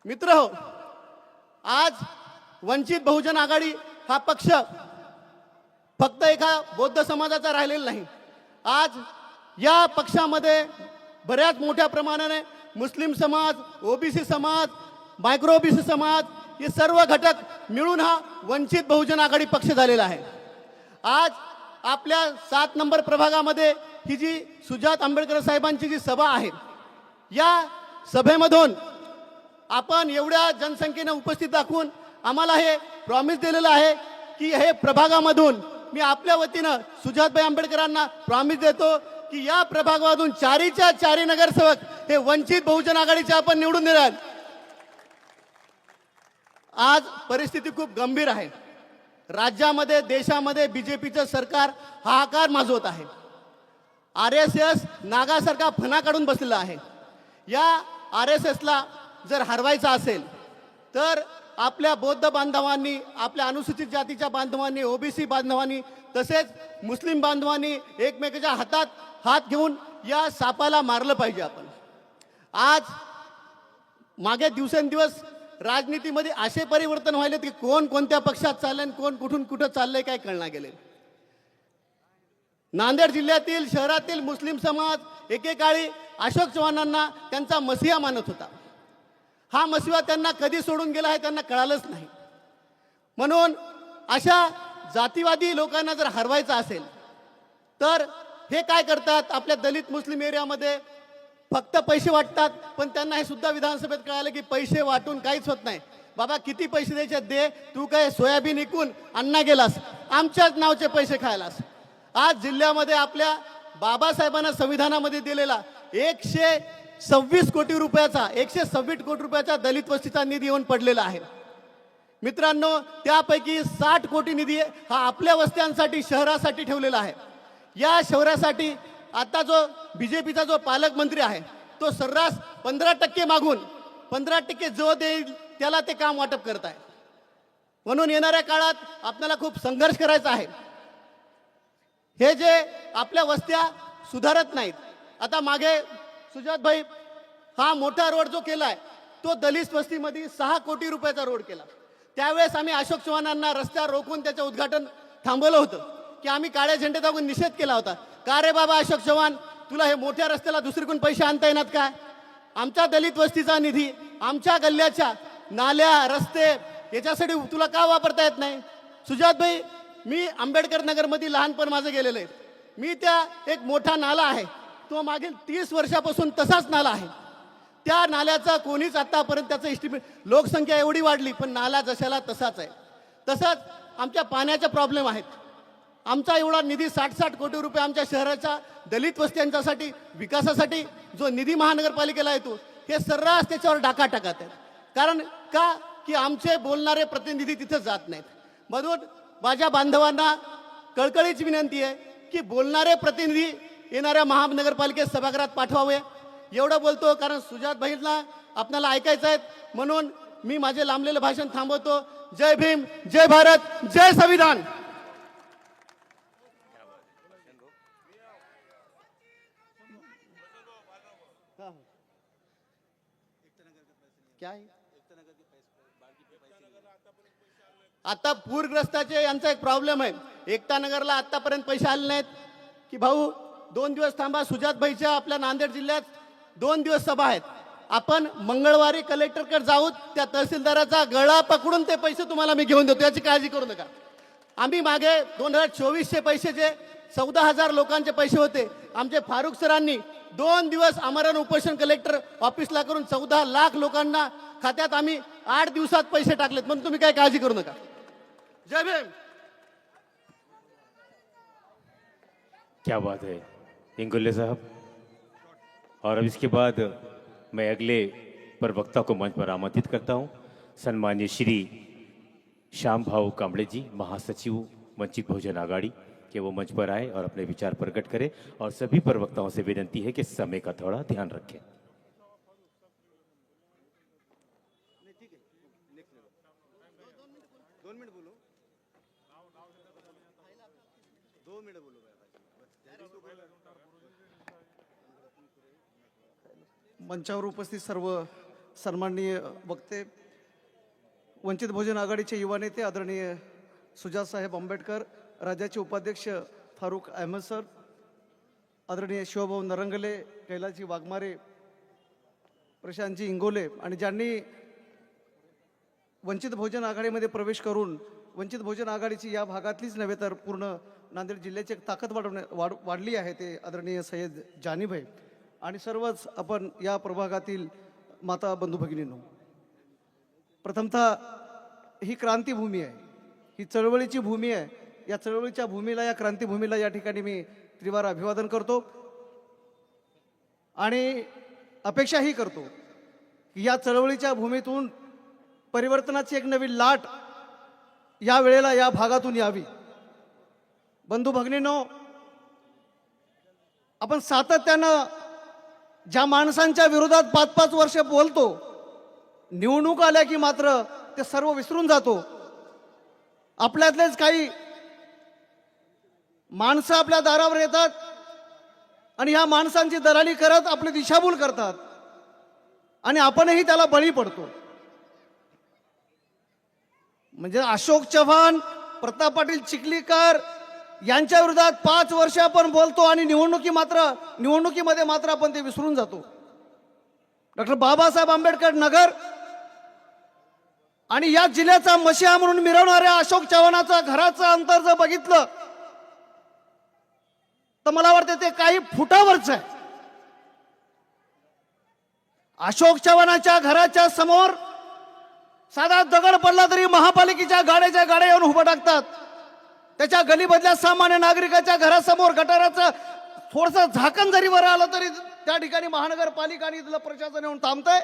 मित्रहो, आज वंचित बहुजन आघाडी हा पक्ष फक्त एका बौद्ध समाजाचा राहिलेला नाही. आज या पक्षामध्ये बऱ्याच मोठ्या प्रमाणाने मुस्लिम समाज, ओबीसी समाज, मायक्रो ओबीसी समाज हे सर्व घटक मिळून हा वंचित बहुजन आघाडी पक्ष झालेला आहे. आज आपल्या 7 नंबर प्रभागामध्ये ही जी सुजात आंबेडकर साहेबांची जी सभा आहे, या सभेमधून आपण एवढ्या जनसंख्येने उपस्थित दाखवून आम्हाला हे प्रॉमिस दिलेलं आहे की हे प्रभागामधून मी आपल्या वतीनं सुजातभाई आंबेडकरांना प्रॉमिस देतो की या प्रभागामधून 4च्या 4 नगरसेवक हे वंचित बहुजन आघाडीचे आपण निवडून देणार. आज परिस्थिती खूप गंभीर आहे. राज्यामध्ये, देशामध्ये बीजेपीचं सरकार हाहाकार माजवत आहे. RSS नागासारखा फणा काढून बसलेला आहे. या RSSला जर हरवायचं असेल तर आपल्या बौद्ध बांधवांनी, आपल्या अनुसूचित जातीच्या बांधवांनी, ओबीसी बांधवांनी तसेच मुस्लिम बांधवांनी एकमेकाच्या हातात हात घेऊन या सापाला मारलं पाहिजे. आपण आज मागे दिवसेंदिवस राजनीतीमध्ये असे परिवर्तन व्हायलेत की कोण कोणत्या पक्षात चाललंय, कोण कुठून कुठं चाललंय काय कळणार गेले. नांदेड जिल्ह्यातील, शहरातील मुस्लिम समाज एकेकाळी अशोक चव्हाणांना त्यांचा मसिहा मानत होता. हा मसिहा त्यांना कधी सोडून गेला आहे त्यांना कळालंच नाही. म्हणून अशा जातीवादी लोकांना जर हरवायचं असेल तर हे काय करतात, आपल्या दलित मुस्लिम एरियामध्ये फक्त पैसे वाटतात. पण त्यांना हे सुद्धा विधानसभेत कळालं की पैसे वाटून काहीच होत नाही. बाबा किती पैसे द्यायचे दे, तू काय सोयाबीन विकून अण्णा गेलास, आमच्याच नावचे पैसे खायलास. आज जिल्ह्यामध्ये आपल्या बाबासाहेबांना संविधानामध्ये दिलेला 126 कोटी रुपयाचा, 126 कोटी रुपयाचा दलित वस्तीचा निधी येऊन पडलेला आहे. मित्रांनो, त्यापैकी 60 कोटी निधी हा आपल्या वस्त्यांसाठी, शहरासाठी ठेवलेला आहे. या शहरासाठी आता जो बीजेपीचा जो पालकमंत्री आहे तो सर्रास 15% मागून 15% जो देईल त्याला ते काम वाटप करत आहे. म्हणून येणाऱ्या काळात आपल्याला खूप संघर्ष करायचा आहे. हे जे आपल्या वस्त्या सुधारत नाहीत. आता मागे सुजातभाई हा मोठा रोड जो केलाय तो दलित वस्तीमध्ये 6 कोटी रुपयाचा रोड केला. त्यावेळेस आम्ही अशोक चव्हाणांना रस्त्यावर रोखून त्याचं उद्घाटन थांबवलं होतं की आम्ही काळ्या झेंडे दाखवून निषेध केला होता. का रे बाबा अशोक चव्हाण, तुला हे मोठ्या रस्त्याला दुसरीकडून पैसे आणता येणार काय? आमच्या दलित वस्तीचा निधी, आमच्या गल्ल्याच्या नाल्या रस्ते याच्यासाठी तुला का वापरता येत नाही? सुजात भाई, मी आंबेडकर नगरमध्ये लहानपण माझं गेलेलं आहे. मी त्या एक मोठा नाला आहे, तो मागील 30 वर्षापासून तसाच नाला आहे. त्या नाल्याचा कोणीच आतापर्यंत त्याचं एस्टिमेट, लोकसंख्या एवढी वाढली पण नाला जशाला तसाच आहे. तसंच आमच्या पाण्याचा प्रॉब्लेम आहेत. आमचा एवढा निधी 60-60 कोटी रुपये आमच्या शहराच्या दलित वस्त्यांच्यासाठी विकासासाठी जो निधी महानगरपालिकेला येतो, हे सर्रास त्याच्यावर डाका टाकत आहेत. कारण का की आमचे बोलणारे प्रतिनिधी तिथे जात नाहीत. म्हणून माझ्या बांधवांना कळकळीची विनंती आहे की बोलणारे प्रतिनिधी येणाऱ्या महानगरपालिकेत सभागृहात पाठवावे. एवढं बोलतो कारण सुजात भाईंना आपल्याला ऐकायचं आहे, म्हणून मी माझे लांबलेलं भाषण थांबवतो. जय भीम, जय भारत, जय संविधान. क्या है? आता पूरग्रस्ताचे यांचा एक प्रॉब्लेम आहे. एकता नगरला आतापर्यंत पैसे आले नाहीत की भाऊ 2 दिवस थांबा. सुजात भाईच्या आपल्या नांदेड जिल्ह्यात 2 दिवस सभा आहेत. आपण मंगळवारी कलेक्टरकडे जाऊ, त्या तहसीलदाराचा गळा पकडून ते पैसे तुम्हाला मी घेऊन देतो, याची काळजी करू नका. आम्ही मागे 2024चे पैसे जे 14,000 लोकांचे पैसे होते, आमचे फारुख सरांनी 2 दिवस आमरण उपोषण कलेक्टर ऑफिसला करून 14 लाख लोकांना खात्यात आम्ही 8 दिवसात पैसे टाकलेत. म्हणून तुम्ही काय काळजी करू नका. जय भीम. क्या बात है इंगुल्ले साहब। और अब इसके बाद मैं अगले प्रवक्ता को मंच पर आमंत्रित करता हूं। सन्मान्य श्री श्याम भाऊ कांबळे जी, महासचिव वंचित बहुजन आघाड़ी के, वो मंच पर आए और अपने विचार प्रकट करें। और सभी प्रवक्ताओं से विनती है कि समय का थोड़ा ध्यान रखें। मंचावर उपस्थित सर्व सन्माननीय वक्ते, वंचित बहुजन आघाडीचे युवा नेते आदरणीय सुजात साहेब आंबेडकर, राज्याचे उपाध्यक्ष फारुख अहमद सर, आदरणीय शिवभाऊ नरंगले, कैलासजी वाघमारे, प्रशांतजी इंगोले, आणि ज्यांनी वंचित बहुजन आघाडीमध्ये प्रवेश करून वंचित बहुजन आघाडीची या भागातलीच नव्हे तर पूर्ण नांदेड जिल्ह्याची एक ताकद वाढली आहे, ते आदरणीय सय्यद जानीभाई आणि सर्वच आपण या प्रभागातील माता बंधू भगिनींनो. प्रथमतः ही क्रांतीभूमी आहे, ही चळवळीची भूमी आहे. या चळवळीच्या भूमीला, या क्रांतीभूमीला या ठिकाणी मी त्रिवार अभिवादन करतो आणि अपेक्षाही करतो की या चळवळीच्या भूमीतून परिवर्तनाची एक नवी लाट या वेळेला या भागातून यावी. बंधू भगिनींनो, आपण सातत्यानं ज्या माणसांच्या विरोधात 5-5 वर्ष बोलतो, निवडणूक आल्या की मात्र ते सर्व विसरून जातो. आपल्यातलेच काही माणसं आपल्या दारावर येतात आणि ह्या माणसांची दलाली करत आपली दिशाभूल करतात आणि आपणही त्याला बळी पडतो. म्हणजे अशोक चव्हाण, प्रताप पाटील चिखलीकर यांच्या विरोधात 5 वर्ष आपण बोलतो आणि निवडणुकीमध्ये मात्र आपण ते विसरून जातो. डॉक्टर बाबासाहेब आंबेडकर नगर आणि या जिल्ह्याचा मशिहा म्हणून मिरवणाऱ्या अशोक चव्हाणाचं घराचं अंतर जर बघितलं तर मला वाटतं ते काही फुटावरच आहे. अशोक चव्हाणाच्या घराच्या समोर साधा दगड पडला तरी महापालिकेच्या गाड्या येऊन उभं टाकतात. त्याच्या गलीमधल्या सामान्य नागरिकाच्या घरासमोर गटाराचं थोडंसं झाकण जरी वर आलं तरी त्या ठिकाणी महानगरपालिका आणि इथलं प्रशासन येऊन थांबतंय.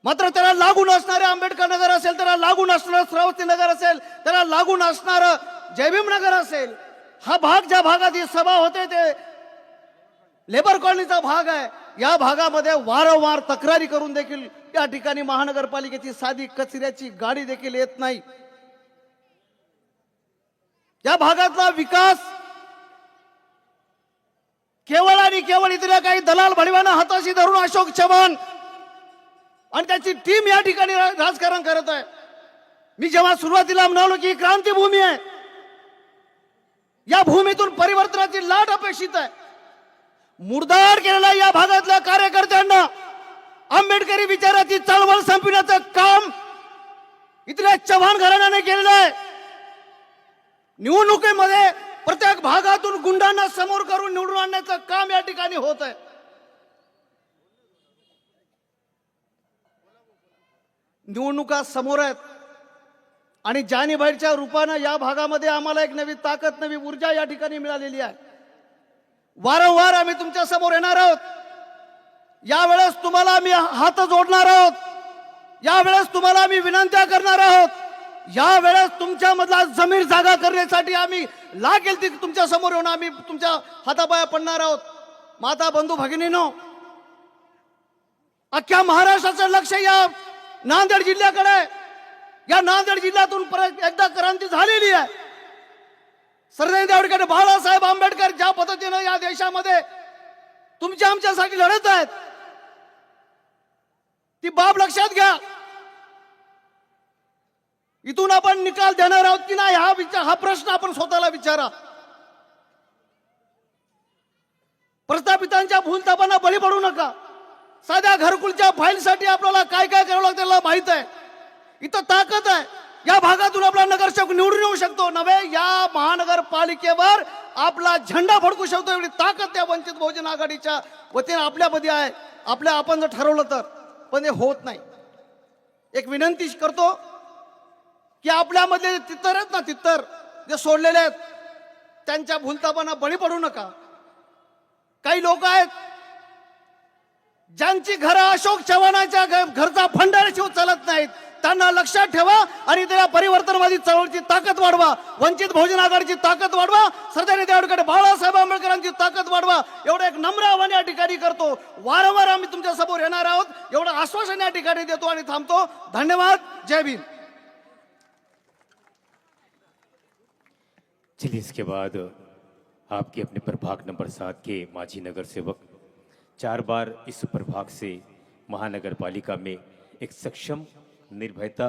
मात्र त्याला लागून असणारे आंबेडकर नगर असेल, त्याला लागून असणारं श्रावस्ती नगर असेल, त्याला लागून असणारं जयभीम नगर असेल, हा भाग ज्या भागात ही सभा होते ते लेबर कॉलनीचा भाग आहे. या भागामध्ये वारंवार तक्रारी करून देखील या ठिकाणी महानगरपालिकेची साधी कचऱ्याची गाडी देखील येत नाही. या भागातला विकास केवळ आणि केवळ इथल्या काही दलाल भडीवांना हाताशी धरून अशोक चव्हाण आणि त्याची टीम या ठिकाणी राजकारण करत आहे. मी जेव्हा सुरुवातीला म्हणालो की ही क्रांतीभूमी आहे, या भूमीतून परिवर्तनाची लाट अपेक्षित आहे, मुरदाड केलेल्या या भागातल्या कार्यकर्त्यांना आंबेडकरी विचाराची चळवळ संपविण्याचं काम इथल्या चव्हाण घराण्याने केलेलं आहे. निवडणुकीमध्ये प्रत्येक भागातून गुंडांना समोर करून निवडून आणण्याचं काम या ठिकाणी होत आहे. निवडणुका समोर आहेत आणि जानीबाईच्या रूपानं या भागामध्ये आम्हाला एक नवी ताकद, नवी ऊर्जा या ठिकाणी मिळालेली आहे. वारंवार आम्ही तुमच्या समोर येणार आहोत. यावेळेस तुम्हाला आम्ही हात जोडणार आहोत, यावेळेस तुम्हाला आम्ही विनंत्या करणार आहोत, यावेळेस तुमच्यामधला जमीर जागा करण्यासाठी आम्ही लागेल ती तुमच्या समोर येऊन आम्ही तुमच्या हातापाया पडणार आहोत. माता बंधू भगिनीनो, अख्ख्या महाराष्ट्राचं लक्ष या नांदेड जिल्ह्याकडे आहे. या नांदेड जिल्ह्यातून परत एकदा क्रांती झालेली आहे. सरदार देवडकर बाळासाहेब आंबेडकर ज्या पद्धतीनं या देशामध्ये तुमच्या आमच्यासाठी लढत आहेत, ती बाब लक्षात घ्या. इथून आपण निकाल देणार आहोत की नाही हा प्रश्न आपण स्वतःला विचारा. प्रस्थापितांच्या भूलथापांना बळी पडू नका. साध्या घरकुलच्या फाईलसाठी आपल्याला काय काय करावं लागतं त्याला माहित आहे. इथं ताकद आहे. या भागातून आपला नगरसेवक निवडून येऊ शकतो नव्हे, या महानगरपालिकेवर आपला झेंडा फडकू शकतो एवढी ताकद त्या वंचित बहुजन आघाडीच्या वतीने आपल्यामध्ये आहे. आपण जर ठरवलं तर, पण हे होत नाही. एक विनंती करतो की आपल्यामध्ये तित्तर आहेत ना, तित्तर जे सोडलेले आहेत, त्यांच्या भूलथापांना बळी पडू नका. काही लोक आहेत ज्यांची घरं अशोक चव्हाणांच्या घरचा फंडाशिव चालत नाहीत, त्यांना लक्षात ठेवा आणि त्या परिवर्तनवादी चळवळीची ताकद वाढवा, वंचित बहुजन आघाडीची ताकद वाढवा, सरदार देवडकर बाळासाहेब आंबेडकरांची ताकद वाढवा. एवढं एक नम्र आव्हान या ठिकाणी करतो. वारंवार आम्ही तुमच्या समोर येणार आहोत एवढं आश्वासन या ठिकाणी देतो आणि थांबतो. धन्यवाद. जय भीम. चलिए, इसके बाद आपके अपने प्रभाग नंबर 7 के मांझी नगर सेवक 4 बार इस प्रभाग से महानगर पालिका में एक सक्षम, निर्भयता,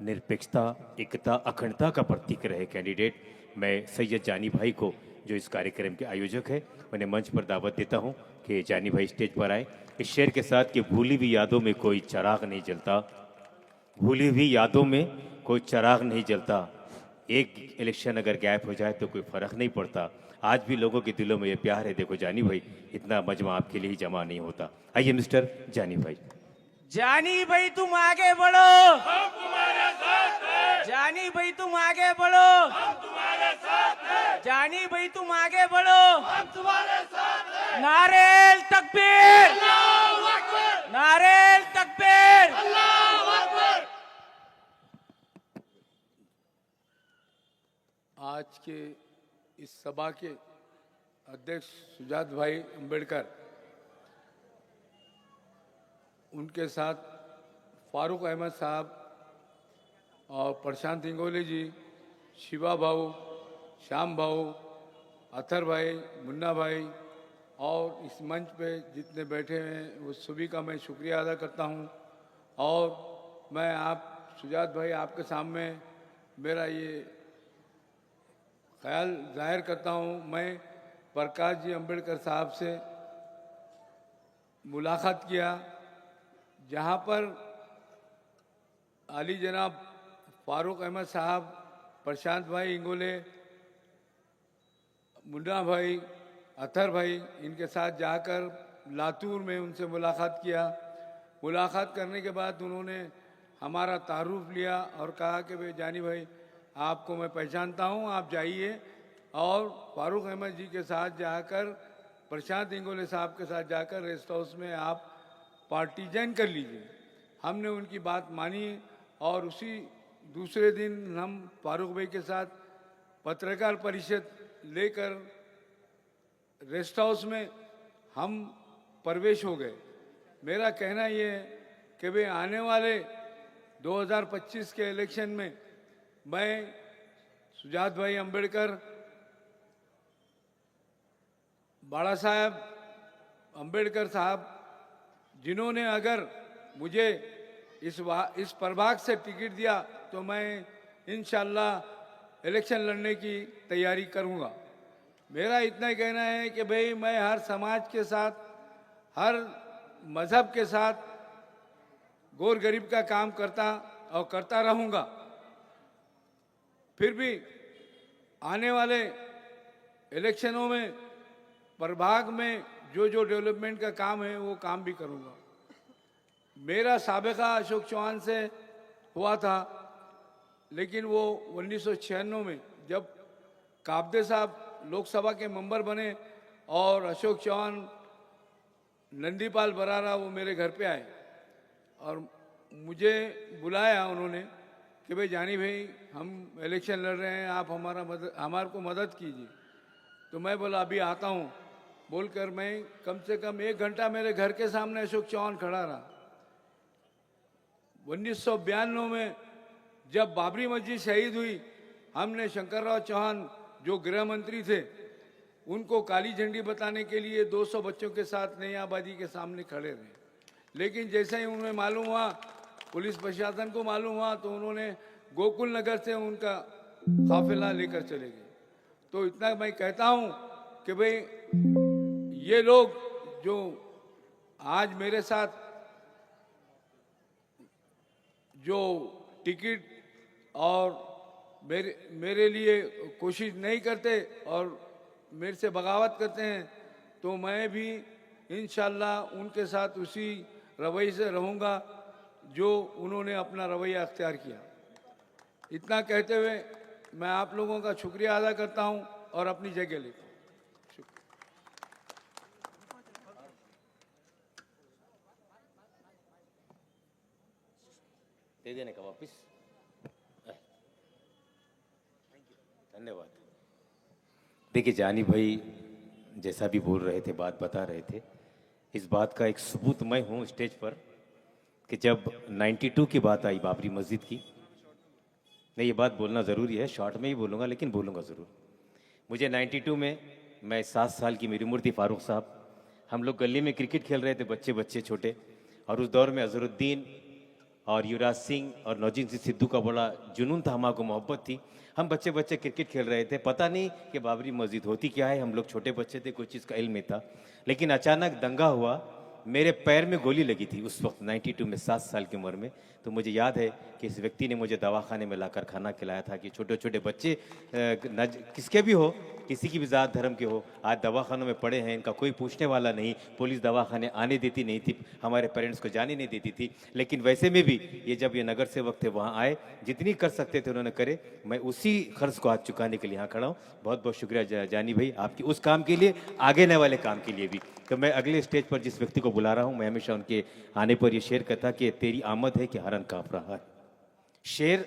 निरपेक्षता, एकता, अखंडता का प्रतीक रहे कैंडिडेट, मैं सैयद जानी भाई को, जो इस कार्यक्रम के आयोजक है, उन्हें मंच पर दावत देता हूं कि जानी भाई स्टेज पर आए. इस शेर के साथ कि भूली हुई यादों में कोई चिराग नहीं जलता, भूली हुई यादों में कोई चिराग नहीं जलता. एक इलेक्शन अगर गैप हो जाए तो कोई फर्क नहीं पड़ता. आज भी लोगों के दिलों में ये प्यार है. देखो जानी भाई, इतना मजमा आपके लिए ही जमा नहीं होता. आइए मिस्टर जानी भाई. जानी भाई तुम आगे बढ़ो, हम तुम्हारे साथ हैं. जानी भाई तुम आगे बढ़ो, हम तुम्हारे साथ हैं. जानी भाई तुम आगे बढ़ो, हम तुम्हारे साथ हैं. नारे तकबीर, अल्लाहू अकबर. नारे तकबीर, अल्लाहू अकबर. आज के इस सभा के अध्यक्ष सुजात भाई अंबेडकर, उनके साथ फारूक अहमद साहब और प्रशांत इंगोले जी, शिवा भाऊ, श्याम भाऊ, अथर भाई, मुन्ना भाई और इस मंच पे जितने बैठे हैं वो सभी का मैं शुक्रिया अदा करता हूं. और मैं आप सुजात भाई, आपके सामने मेरा ये ख्याल जाहिर करता हूं. मैं प्रकाश जी अंबेडकर साहब से मुलाकात किया, जहां पर आली जनाब फारूक अहमद साहब, प्रशांत भाई इंगोले, मुन्ना भाई, अथर भाई, इनके साथ जाकर लातूर में उनसे मुलाकात किया. मुलाकात करने के बाद उन्होंने हमारा तारुफ लिया और कहा कि भाई जानी भाई, आपको मैं पहचानता हूं, आप जाइए और फारूक अहमद जी के साथ जाकर, प्रशांत इंगोले साहब के साथ जाकर रेस्ट हाउस में आप पार्टी ज्वाइन कर लीजिए. हमने उनकी बात मानी और उसी दूसरे दिन हम फारूक भाई के साथ पत्रकार परिषद लेकर रेस्ट हाउस में हम प्रवेश हो गए. मेरा कहना ये है कि भाई आने वाले 2025 के इलेक्शन में मैं सुजात भाई अंबेडकर, बाला साहब अंबेडकर साहब, जिन्होंने अगर मुझे इस प्रभाग से टिकट दिया तो मैं इंशाल्लाह इलेक्शन लड़ने की तैयारी करूंगा। मेरा इतना ही कहना है कि भाई मैं हर समाज के साथ, हर मजहब के साथ गौर गरीब का काम करता और करता रहूंगा। फिर भी आने वाले इलेक्शनों में प्रभाग में जो जो डेवलपमेंट का काम है वो काम भी करूंगा। मेरा साबिका अशोक चौहान से हुआ था, लेकिन वो 1996 में जब काबदे साहब लोकसभा के मेंबर बने और अशोक चौहान, नंदीपाल बरारा वो मेरे घर पे आए और मुझे बुलाया उन्होंने कि भाई जानी भाई हम इलेक्शन लड़ रहे हैं, आप हमारे को मदद कीजिए। तो मैं बोला अभी आता हूँ बोलकर मैं कम से कम 1 घंटा मेरे घर के सामने अशोक चौहान खड़ा रहा। 1992 में जब बाबरी मस्जिद शहीद हुई, हमने शंकरराव चौहान जो गृह मंत्री थे उनको काली झंडी बताने के लिए 200 बच्चों के साथ नई आबादी के सामने खड़े रहे। लेकिन जैसे ही उन्हें मालूम हुआ, पुलिस प्रशासन को मालूम हुआ, तो उन्होंने गोकुल नगर से उनका काफिला लेकर चले गए। तो इतना मैं कहता हूं कि भाई ये लोग जो आज मेरे साथ जो टिकट और मेरे लिए कोशिश नहीं करते और मेरे से बगावत करते हैं, तो मैं भी इंशाल्लाह उनके साथ उसी रवैये से रहूँगा जो उन्होंने अपना रवैया अख्तियार किया। इतना कहते हुए मैं आप लोगों का शुक्रिया अदा करता हूं और अपनी जगह लेता हूं। दे देने का वापिस। धन्यवाद। देखिए जानी भाई जैसा भी बोल रहे थे, बात बता रहे थे, इस बात का एक सबूत मैं हूँ स्टेज पर कि जब 92 की बात आई बाबरी मस्जिद की, नहीं ये बात बोलना ज़रूरी है, शॉर्ट में ही बोलूँगा लेकिन बोलूँगा ज़रूर। मुझे 92 में, मैं 7 साल की मेरी उम्र थी, फारूक साहब, हम लोग गली में क्रिकेट खेल रहे थे, बच्चे छोटे, और उस दौर में अजहरुद्दीन और युवराज सिंह और नौजीन सिद्धू का बड़ा जुनून था, हमारे को मोहब्बत थी। हम बच्चे क्रिकेट खेल रहे थे, पता नहीं कि बाबरी मस्जिद होती क्या है, हम लोग छोटे बच्चे थे, कोई चीज़ का इल्म नहीं था। लेकिन अचानक दंगा हुआ, मेरे पैर में गोली लगी थी उस वक्त 92 में, 7 साल की उम्र में। तो मुझे याद है कि इस व्यक्ति ने मुझे दवाखाने में लाकर खाना खिलाया था कि छोटे छोटे बच्चे किसके भी हो, किसी की भी जात धर्म के हो, आज दवाखानों में पड़े हैं, इनका कोई पूछने वाला नहीं, पुलिस दवाखाने आने देती नहीं थी, हमारे पेरेंट्स को जाने नहीं देती थी। लेकिन वैसे में भी ये जब ये नगर सेवक थे वहाँ आए, जितनी कर सकते थे उन्होंने करे। मैं उसी खर्च को आज चुकाने के लिए यहाँ खड़ा हूँ। बहुत बहुत शुक्रिया जानी भाई आपकी उस काम के लिए, आगे आने वाले काम के लिए भी। तो मैं अगले स्टेज पर जिस व्यक्ति को बुला रहा हूँ, मैं हमेशा उनके आने पर ये शेर करता कि तेरी आमद है कि हरन काँप रहा है। शेर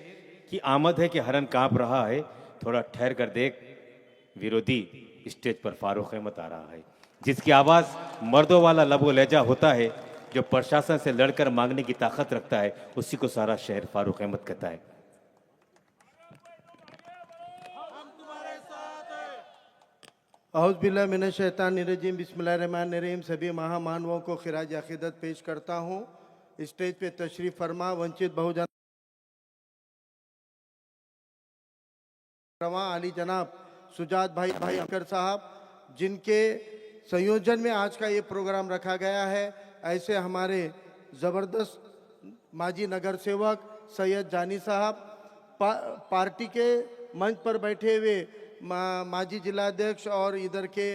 की आमद है कि हरन काँप रहा है, थोड़ा ठहर कर देख विरोधी स्टेज पर फारूक अहमद आ रहा है, जिसकी आवाज़ मर्दों वाला लबो लहजा होता है, जो प्रशासन से लड़कर मांगने की ताकत रखता है, उसी को सारा शहर फारूक अहमद कहता है। औज़ुबिल्लाहि मिनश शैतानिर्रजीम, बिस्मिल्लाहिर्रहमानिर्रहीम। सभी महामानवों को खिराज अक़ीदत पेश करता हूँ। स्टेज पे तशरीफ़ फरमा वंचित बहुजन रवा अली जनाब सुजात भाई अंकर साहब, जिनके संयोजन में आज का ये प्रोग्राम रखा गया है। ऐसे हमारे ज़बरदस्त माजी नगर सेवक सैयद जानी साहब, पार्टी के मंच पर बैठे हुए माजी जिलाध्यक्ष और इधर के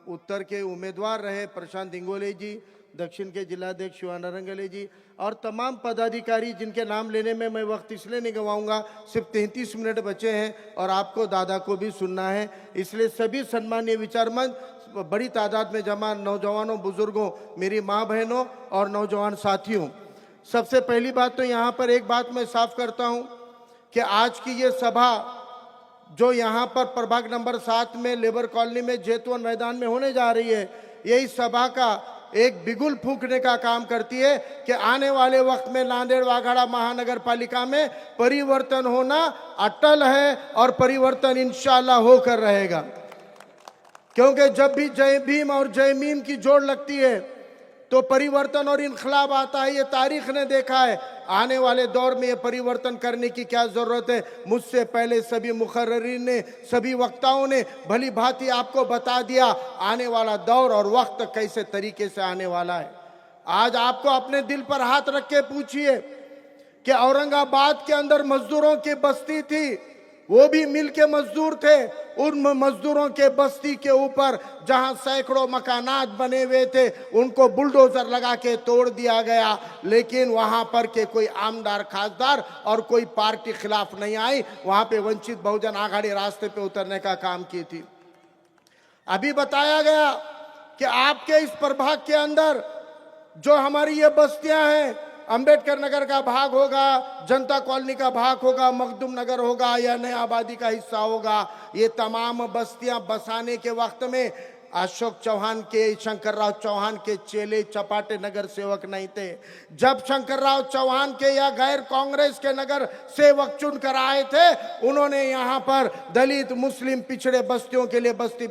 उत्तर के उम्मीदवार रहे प्रशांत दिंगोले जी, दक्षिण के जिलाध्यक्ष शिवाना रंगले जी, और तमाम पदाधिकारी जिनके नाम लेने में मैं वक्त इसलिए नहीं गंवाऊंगा, सिर्फ 33 मिनट बचे हैं और आपको दादा को भी सुनना है। इसलिए सभी सम्मानीय विचारमंद बड़ी तादाद में जमा नौजवानों, बुजुर्गों, मेरी माँ बहनों और नौजवान साथियों, सबसे पहली बात तो यहाँ पर एक बात मैं साफ करता हूँ कि आज की ये सभा जो यहाँ पर प्रभाग नंबर 7 में लेबर कॉलोनी में जैतवन मैदान में होने जा रही है, यही सभा का एक बिगुल फूंकने का काम करती है कि आने वाले वक्त में नांदेड़ वाघाड़ा महानगर पालिका में परिवर्तन होना अटल है और परिवर्तन इंशाल्लाह होकर रहेगा। क्योंकि जब भी जय भीम और जय मीम की जोड़ लगती है तो परिवर्तन और इनकलाब आता है। ये तारीख ने देखा है। आने वाले दौर में ये परिवर्तन करने की क्या जरूरत है। मुझसे पहले सभी मुखर्रिरीन ने, सभी वक्ताओं ने भली भांति आपको बता दिया आने वाला दौर और वक्त कैसे तरीके से आने वाला है। आज आपको अपने दिल पर हाथ रख के पूछिए कि औरंगाबाद के अंदर मजदूरों की बस्ती थी, वो भी मिल के मजदूर थे। उन मजदूरों के बस्ती के ऊपर जहां सैकड़ों मकानात बने हुए थे, उनको बुलडोजर लगा के तोड़ दिया गया। लेकिन वहां पर के कोई आमदार खासदार और कोई पार्टी खिलाफ नहीं आई। वहां पे वंचित बहुजन आघाड़ी रास्ते पे उतरने का काम की थी। अभी बताया गया कि आपके इस प्रभाग के अंदर जो हमारी ये बस्तियां हैं, अंबेडकर नगर का भाग होगा, जनता कॉलोनी का भाग होगा, मखदूम नगर होगा या नया आबादी का हिस्सा होगा, ये तमाम बस्तियां बसाने के वक्त में अशोक चौहान के, शंकरराव चौहान के चेले चपाटे नगर सेवक नहीं थे। जब शंकरराव चौहान के या गैर कांग्रेस के नगर सेवक चुनकर आए थे, उन्होंने यहाँ पर दलित मुस्लिम पिछड़े बस्तियों के लिए बस्ती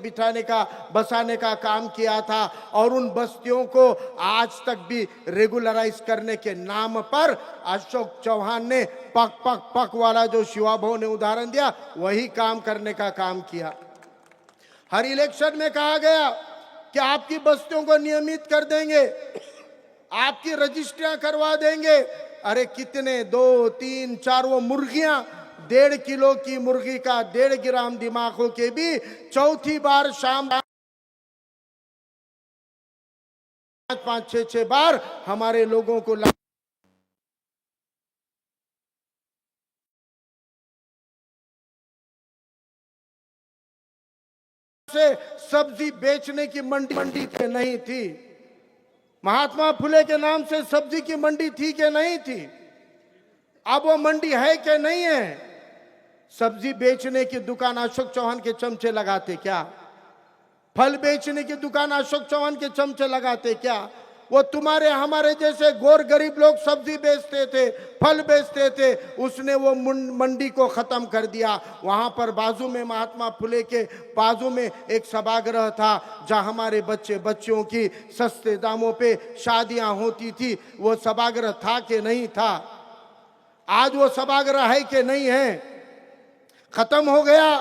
बसाने का काम किया था। और उन बस्तियों को आज तक भी रेगुलराइज करने के नाम पर अशोक चौहान ने पक पक पक वाला जो शिवाभाऊ ने उदाहरण दिया, वही काम करने का काम किया। हर इलेक्शन में कहा गया कि आपकी बस्तियों को नियमित कर देंगे, आपकी रजिस्ट्रियां करवा देंगे। अरे कितने 2, 3, 4 वो मुर्गियां, 1.5 किलो की मुर्गी का 1.5 ग्राम दिमाग हो के भी चौथी बार शाम 5, 6 बार हमारे लोगों को से सब्जी बेचने की मंडी पे नहीं थी। महात्मा फुले के नाम से सब्जी की मंडी थी कि नहीं थी? अब वो मंडी है कि नहीं है? सब्जी बेचने की दुकान अशोक चौहान के चमचे लगाते क्या? फल बेचने की दुकान अशोक चौहान के चमचे लगाते क्या? वो तुम्हारे हमारे जैसे गोर गरीब लोग सब्जी बेचते थे, फल बेचते थे, उसने वो मंडी को खत्म कर दिया। वहां पर बाजू में महात्मा फुले के बाजू में एक सभागृह था, जहां हमारे बच्चों की सस्ते दामों पे शादियां होती थी। वो सभागृह था कि नहीं था? आज वो सभागृह है कि नहीं है? खत्म हो गया।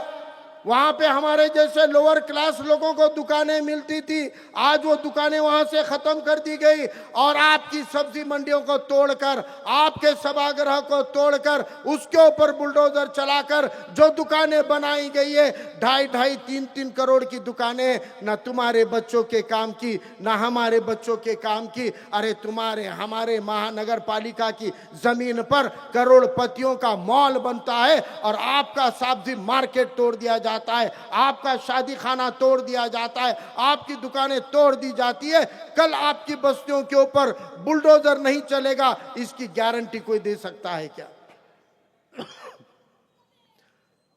वहां पे हमारे जैसे लोअर क्लास लोगों को दुकानें मिलती थी, आज वो दुकानें वहां से खत्म कर दी गई। और आपकी सब्जी मंडियों को तोड़कर, आपके सभागृह को तोड़कर, उसके ऊपर बुलडोजर चलाकर जो दुकानें बनाई गई है, 2.5, 3 करोड़ की दुकानें, न तुम्हारे बच्चों के काम की, न हमारे बच्चों के काम की। अरे तुम्हारे हमारे महानगर पालिका की जमीन पर करोड़पतियों का मॉल बनता है और आपका सब्जी मार्केट तोड़ दिया जाता है, आपका शादी खाना तोड़ दिया जाता है, आपकी दुकानें तोड़ दी जाती है। कल आपकी बस्तियों के ऊपर बुलडोजर नहीं चलेगा, इसकी गारंटी कोई दे सकता है क्या?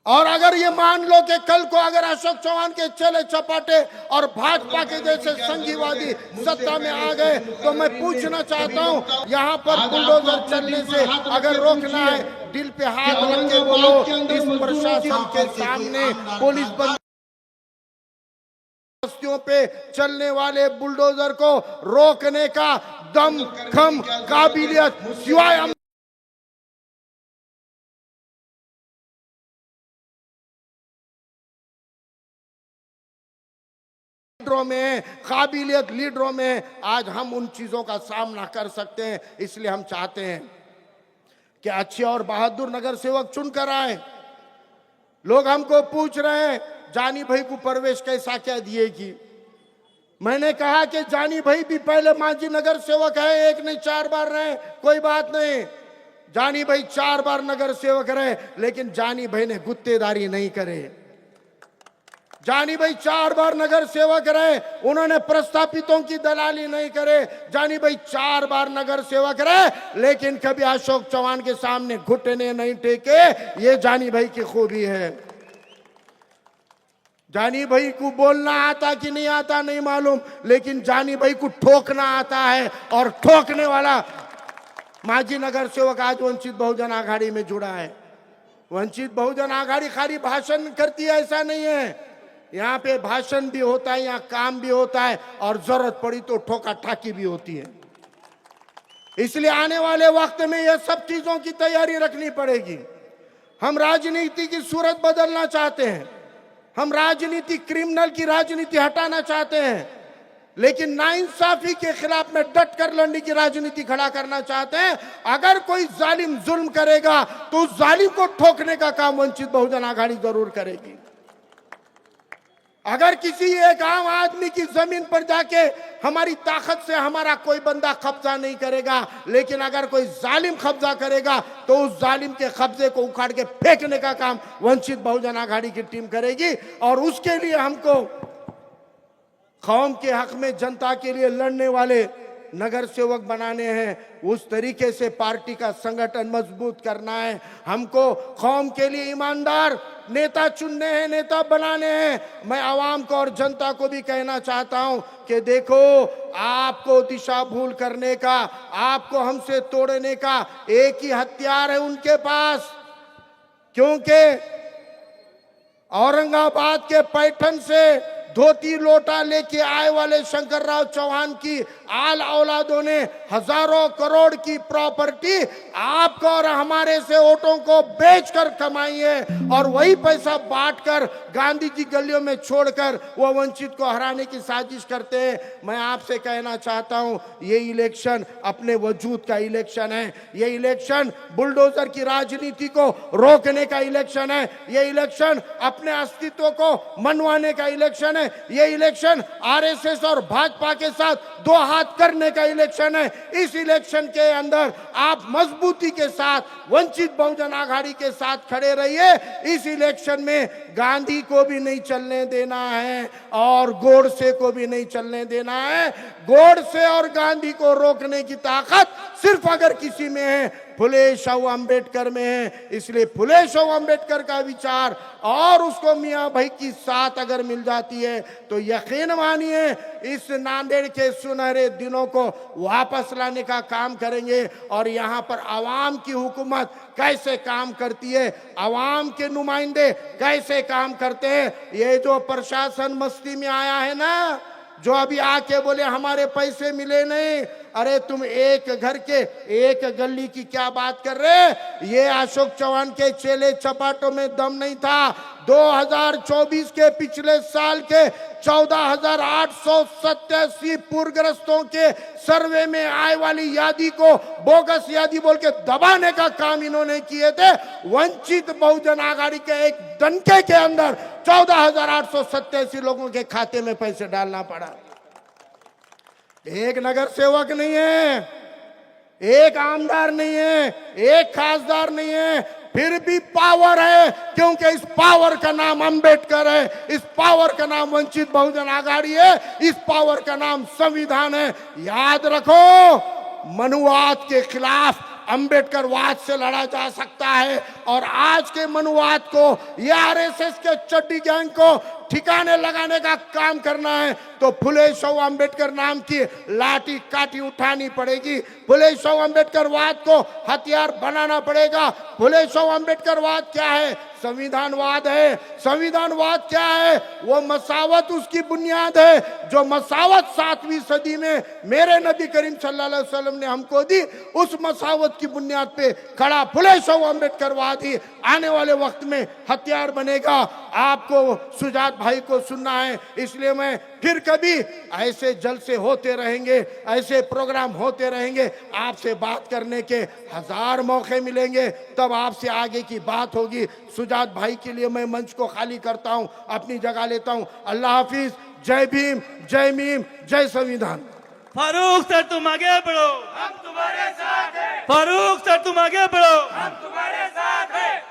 और अगर ये मान लो कि कल को अगर अशोक चौहान के चेले चपाटे और भाजपा के जैसे संघीवादी सत्ता में आ गए, तो मैं पूछना चाहता हूं, यहाँ पर बुलडोजर चलने से अगर रोकना है, दिल पे हाथ रख के बोलो, इस प्रशासन के सामने पुलिस बस्तियों पे चलने वाले बुलडोजर को रोकने का दम, खम, काबिलियत सिवाय लीडरों में, काबिलियत लीडरों में, आज हम उन चीजों का सामना कर सकते हैं। इसलिए हम चाहते हैं कि अच्छे और बहादुर नगर सेवक चुनकर आए। लोग हमको पूछ रहे हैं जानी भाई को प्रवेश कैसा क्या दिएगी। मैंने कहा कि जानी भाई भी पहले मांझी नगर सेवक है, 1 नहीं 4 बार रहे, कोई बात नहीं। जानी भाई 4 बार नगर सेवक रहे, लेकिन जानी भाई ने गुत्तेदारी नहीं करे। जानी भाई 4 बार नगर सेवक रहे, उन्होंने प्रस्थापितों की दलाली नहीं करे। जानी भाई 4 बार नगर सेवक रहे, लेकिन कभी अशोक चौहान के सामने घुटने नहीं टेके। ये जानी भाई की खूबी है। जानी भाई को बोलना आता कि नहीं आता नहीं मालूम, लेकिन जानी भाई को ठोकना आता है। और ठोकने वाला मांझी नगर सेवक आज वंचित बहुजन आघाड़ी में जुड़ा है। वंचित बहुजन आघाड़ी खाली भाषण करती है ऐसा नहीं है, यहाँ पे भाषण भी होता है, यहाँ काम भी होता है, और जरूरत पड़ी तो ठोका ठाकी भी होती है। इसलिए आने वाले वक्त में यह सब चीजों की तैयारी रखनी पड़ेगी। हम राजनीति की सूरत बदलना चाहते हैं, हम राजनीति, क्रिमिनल की राजनीति हटाना चाहते हैं, लेकिन नाइंसाफी के खिलाफ में डट कर लड़ने की राजनीति खड़ा करना चाहते हैं। अगर कोई जालिम जुल्म करेगा तो उस जालिम को ठोकने का काम वंचित बहुजन आघाड़ी जरूर करेगी। अगर किसी एक आम आदमी की जमीन पर जाके हमारी ताकत से हमारा कोई बंदा कब्जा नहीं करेगा, लेकिन अगर कोई जालिम कब्जा करेगा तो उस जालिम के कब्जे को उखाड़ के फेंकने का काम वंचित बहुजन आघाड़ी की टीम करेगी। और उसके लिए हमको कौम के हक में जनता के लिए लड़ने वाले नगर सेवक बनाने हैं, उस तरीके से पार्टी का संगठन मजबूत करना है। हमको कौम के लिए ईमानदार नेता चुनने हैं, नेता बनाने हैं। मैं आवाम को और जनता को भी कहना चाहता हूं कि देखो, आपको दिशा भूल करने का, आपको हमसे तोड़ने का एक ही हथियार है उनके पास, क्योंकि औरंगाबाद के पैठन से धोती लोटा लेके आए वाले शंकरराव चौहान की आल औलादों ने हजारों करोड़ की प्रॉपर्टी आपको और हमारे से वोटों को बेचकर कमाई है, और वही पैसा बांटकर गांधी जी गलियों में छोड़कर वो वंचित को हराने की साजिश करते हैं। मैं आपसे कहना चाहता हूं, ये इलेक्शन अपने वजूद का इलेक्शन है, ये इलेक्शन बुलडोजर की राजनीति को रोकने का इलेक्शन है, ये इलेक्शन अपने अस्तित्व को मनवाने का इलेक्शन है, ये इलेक्शन आरएसएस और भाजपा के साथ दो हाथ करने का इलेक्शन है। इस इलेक्शन के अंदर आप मजबूती के साथ वंचित बहुजन आघाड़ी के साथ खड़े रहिए। इस इलेक्शन में गांधी को भी नहीं चलने देना है और गोडसे को भी नहीं चलने देना है। गोडसे और गांधी को रोकने की ताकत सिर्फ अगर किसी में है, फुले शाह अंबेडकर में है। इसलिए फुले शाह अंबेडकर का विचार और उसको मियां भाई की साथ अगर मिल जाती है तो यकीन मानिए इस नांदेड़ के सुनहरे दिनों को वापस लाने का काम करेंगे। और यहाँ पर आवाम की हुकूमत कैसे काम करती है, आवाम के नुमाइंदे कैसे काम करते हैं, ये जो प्रशासन मस्ती में आया है ना, जो अभी आके बोले हमारे पैसे मिले नहीं, अरे तुम एक घर के एक गली की क्या बात कर रहे। ये अशोक चौहान के चेले चपाटों में दम नहीं था। 2024 के पिछले साल के 14,887 पूरग्रस्तों के सर्वे में आए वाली यादी को बोगस यादी बोल के दबाने का काम इन्होंने किए थे। वंचित बहुजन आघाड़ी के एक दनके के अंदर 14,887 लोगों के खाते में पैसे डालना पड़ा। एक नगर सेवक नहीं है, एक आमदार नहीं है, एक खासदार नहीं है, फिर भी पावर है, क्योंकि इस पावर का नाम अंबेडकर है, इस पावर का नाम वंचित बहुजन आघाड़ी है, इस पावर का नाम संविधान है। याद रखो, मनुवाद के खिलाफ अंबेडकर वाद से लड़ा जा सकता है, और आज के मनुवाद को, ये आरएसएस के चड्डी गैंग को ठिकाने लगाने का काम करना है तो फुले शाह अंबेडकर नाम की लाठी काठी उठानी पड़ेगी। फुले शाह अंबेडकर वाद को हथियार बनाना पड़ेगा। फुले शाह अंबेडकर वाद क्या है? संविधानवाद है। संविधानवाद क्या है? वो मसावत उसकी बुनियाद है, जो मसावत 7वीं सदी में मेरे नबी करीम सल्लल्लाहु अलैहि वसल्लम ने हमको दी। उस मसावत की बुनियाद पे खड़ा फुले शाह अंबेडकर वाद ही आने वाले वक्त में हथियार बनेगा। आपको सुजात भाई को सुनना है, इसलिए मैं फिर कभी ऐसे जलसे होते रहेंगे, ऐसे प्रोग्राम होते रहेंगे, आपसे बात करने के 1000 मौके मिलेंगे, तब आपसे आगे की बात होगी। सुजात भाई के लिए मैं मंच को खाली करता हूं, अपनी जगह लेता हूं। अल्लाह हाफिज। जय भीम, जय मीम, जय संविधान। फारूक सर तुम आगे बढ़ो, हम तुम्हारे साथ हैं। फारूक सर तुम आगे बढ़ो, हम तुम्हारे साथ हैं।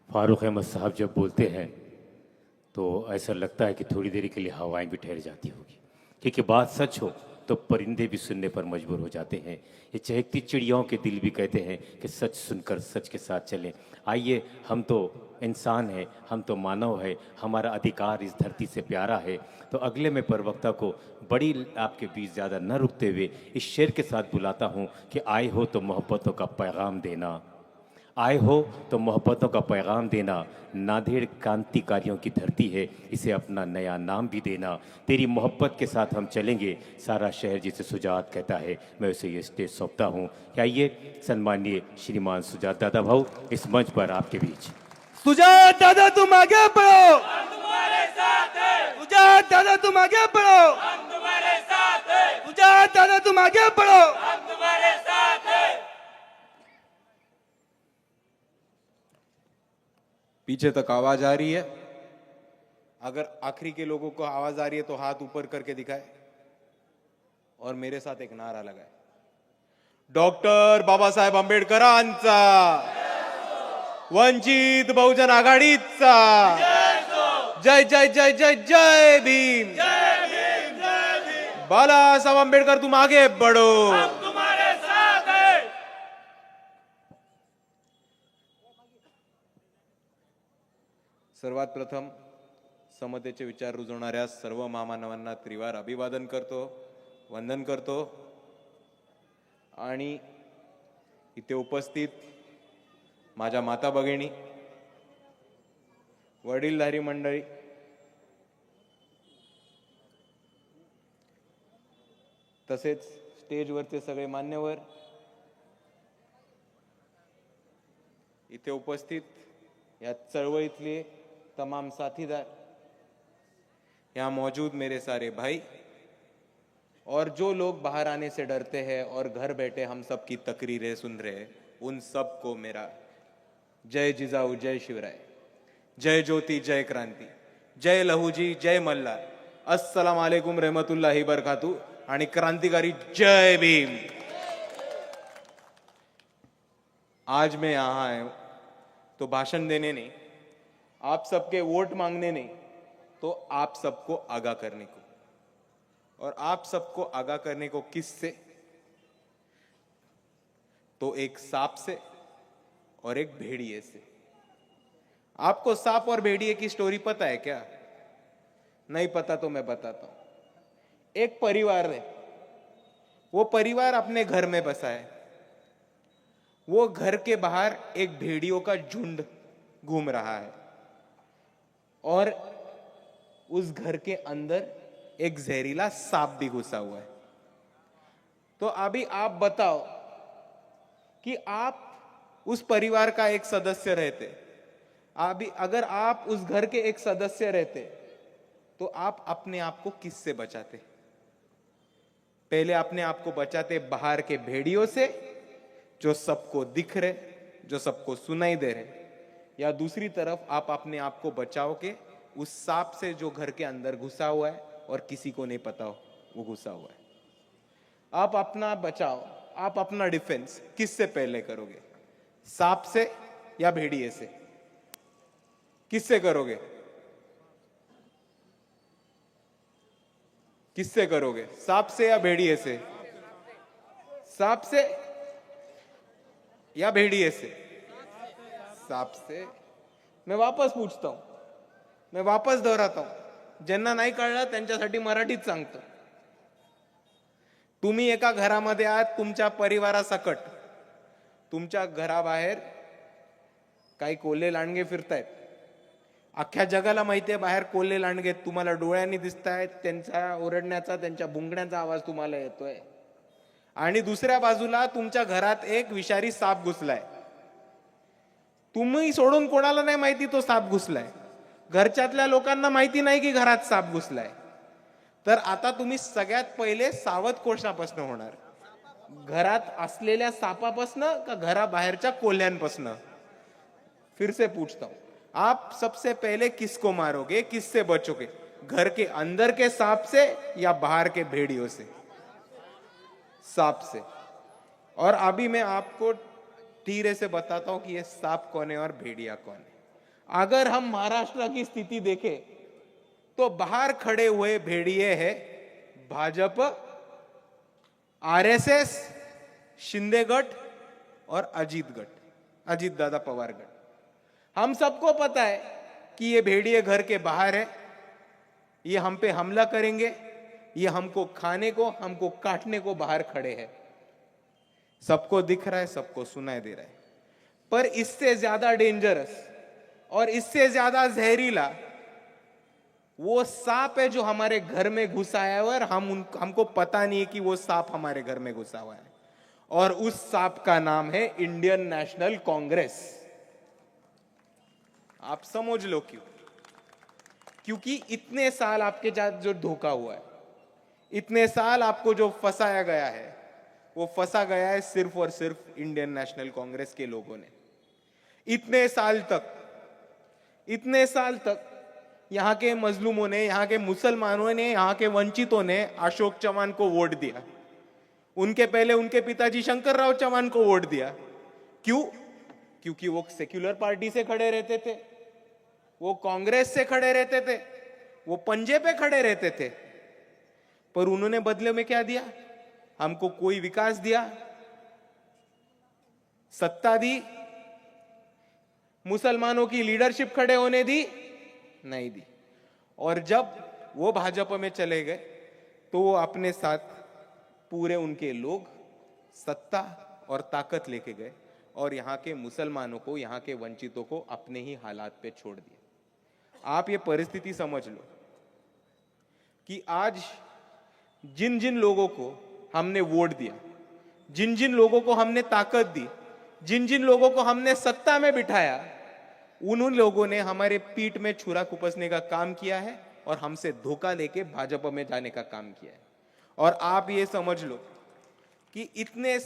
फारूक अहमद साहब जब बोलते हैं तो ऐसा लगता है कि थोड़ी देर के लिए हवाएं भी ठहर जाती होगी, क्योंकि बात सच हो तो परिंदे भी सुनने पर मजबूर हो जाते हैं। ये चहकती चिड़ियाओं के दिल भी कहते हैं कि सच सुनकर सच के साथ चलें। आइए, हम तो इंसान हैं, हम तो मानव है, हमारा अधिकार इस धरती से प्यारा है। तो अगले में प्रवक्ता को बड़ी आपके बीच ज़्यादा न रुकते हुए इस शेर के साथ बुलाता हूँ कि आए हो तो मोहब्बतों का पैगाम देना, आए हो तो मोहब्बतों का पैगाम देना। नांदेड़ क्रांतिकारियों की धरती है, इसे अपना नया नाम भी देना। तेरी मोहब्बत के साथ हम चलेंगे, सारा शहर जिसे सुजात कहता है, मैं उसे ये स्टेज सौंपता हूँ। आइए सम्माननीय श्रीमान सुजात दादा भाऊ इस मंच पर आपके बीच। सुजात दादा तुम आगे बढ़ो, हम तुम्हारे साथ हैं, सुजात दादा तुम आगे बढ़ो, हम तुम्हारे साथ हैं, सुजात दादा तुम आगे बढ़ो। हम तुम्हारे साथ हैं। पीछे तक आवाज आ रही है? अगर आखिरी के लोगों को आवाज आ रही है तो हाथ ऊपर करके दिखाए और मेरे साथ एक नारा लगाए, डॉक्टर बाबासाहेब आंबेडकरांचा, वंचित बहुजन आघाडीचा जय जय जय जय जय भीम, बालासाहेब आंबेडकर तुम आगे बढ़ो, हम तुम्हारे साथ हैं। सर्वात प्रथम समतेचे विचार रुजवणाऱ्या सर्व महामानवांना त्रिवार अभिवादन करतो, वंदन करतो आणि इथे उपस्थित माझ्या माता भगिनी, वडीलधारी मंडळी, तसेच स्टेजवरचे सगळे मान्यवर, इथे उपस्थित या चळवळीतले तमाम साथीदार, यहाँ मौजूद मेरे सारे भाई और जो लोग बाहर आने से डरते हैं और घर बैठे हम सब की तकरीरें सुन रहे हैं, उन सबको मेरा जय जिजाऊ, जय शिवराय, जय ज्योति, जय क्रांति, जय लहूजी, जय मल्हार, अस्सलाम वालेकुम रहमतुल्लाहि बरकातू आणि क्रांतिकारी जय भीम। आज मैं यहाँ आया हूं तो भाषण देने नहीं, आप सबके वोट मांगने नहीं, तो आप सबको आगाह करने को। और आप सबको आगाह करने को किससे? तो एक सांप से और एक भेड़िए से। आपको सांप और भेड़िए की स्टोरी पता है क्या? नहीं पता तो मैं बताता हूं। एक परिवार है, वो परिवार अपने घर में बसा है। वो घर के बाहर एक भेड़ियों का झुंड घूम रहा है और उस घर के अंदर एक जहरीला सांप भी घुसा हुआ है। तो अभी आप बताओ कि आप उस परिवार का एक सदस्य रहते, अभी अगर आप उस घर के एक सदस्य रहते तो आप अपने आप को किससे बचाते? पहले अपने आप को बचाते बाहर के भेड़ियों से जो सबको दिख रहे, जो सबको सुनाई दे रहे, या दूसरी तरफ आप अपने आप को बचाओगे उस सांप से जो घर के अंदर घुसा हुआ है और किसी को नहीं पता हो वो घुसा हुआ है। आप अपना बचाओ, आप अपना डिफेंस किससे पहले करोगे? सांप से या भेड़िए से? किससे करोगे? किससे करोगे? सांप से या भेड़िए से? सांप से या भेड़िए से? सांप से। मैं वापस पूछता हूं, मैं वापस दोहराता हूं, ज्यांना नाही कळलं त्यांच्यासाठी मराठीत सांगतो। तुम्ही एका घरामध्ये आहात, तुमच्या परिवारासकट, तुमच्या घराबाहेर काही कोल्हे लांडगे फिरतायत। अख्ख्या जगाला माहिती आहे बाहेर कोल्हे लांडगे तुम्हाला डोळ्यांनी दिसतायत, त्यांचा ओरडण्याचा, त्यांच्या भुंकण्याचा आवाज तुम्हाला येतोय। आणि दुसऱ्या बाजूला तुमच्या घरात एक विषारी साप घुसलाय। तुम्ही सोडून कोणाला नाही माहिती तो साप घुसलाय, घरच्यातल्या लोकांना माहिती नाही की घरात साप घुसलाय। तर आता तुम्ही सगळ्यात पहिले सावध कोणापासून होणार? घरात असलेल्या सापापासून का घराबाहेरच्या कोल्ह्यांपासून? फिर से पूछता हूं, आप सबसे पहले किसको मारोगे, किससे बचोगे? घर के अंदर के सांप से या बाहर के भेड़ियों से? सांप से। और अभी मैं आपको धीरे से बताता हूं कि ये सांप कौन है और भेड़िया कौन है। अगर हम महाराष्ट्र की स्थिति देखें तो बाहर खड़े हुए भेड़िए हैं भाजपा, आरएसएस, शिंदे गठ और अजीत गठ, अजीत दादा पवार गठ। हम सबको पता है कि ये भेड़िए घर के बाहर है, ये हम पे हमला करेंगे, ये हमको खाने को, हमको काटने को बाहर खड़े हैं। सबको दिख रहा है, सबको सुनाई दे रहा है। पर इससे ज्यादा डेंजरस और इससे ज्यादा जहरीला वो सांप है जो हमारे घर में घुसा आया हुआ है और हमको पता नहीं है कि वो सांप हमारे घर में घुसा हुआ है। और उस सांप का नाम है इंडियन नेशनल कांग्रेस। आप समझ लो क्यों? क्योंकि इतने साल आपके साथ जो धोखा हुआ है, इतने साल आपको जो फंसाया गया है, वो फंसा गया है सिर्फ और सिर्फ इंडियन नेशनल कांग्रेस के लोगों ने। इतने साल तक यहां के मजलूमों ने, यहां के मुसलमानों ने, यहां के वंचितों ने अशोक चव्हाण को वोट दिया। उनके पहले उनके पिताजी शंकर राव चव्हाण को वोट दिया। क्यों? क्योंकि वो सेक्युलर पार्टी से खड़े रहते थे, वो कांग्रेस से खड़े रहते थे, वो पंजे पे खड़े रहते थे। पर उन्होंने बदले में क्या दिया? हमको कोई विकास दिया, सत्ता दी, मुसलमानों की लीडरशिप खड़े होने दी? नहीं दी। और जब वो भाजपा में चले गए तो वो अपने साथ पूरे उनके लोग, सत्ता और ताकत लेके गए और यहां के मुसलमानों को, यहां के वंचितों को अपने ही हालात पे छोड़ दिया। आप ये परिस्थिति समझ लो कि आज जिन जिन लोगों को हमने वोट दिया, जिन जिन लोगों को हमने ताकत दी, जिन जिन लोगों को हमने सत्ता में बिठाया, उन लोगों ने हमारे पीठ में छुरा कुपसने का काम किया है और हमसे धोखा लेके भाजपा में जाने का काम किया है। और आप ये समझ लो कि इतने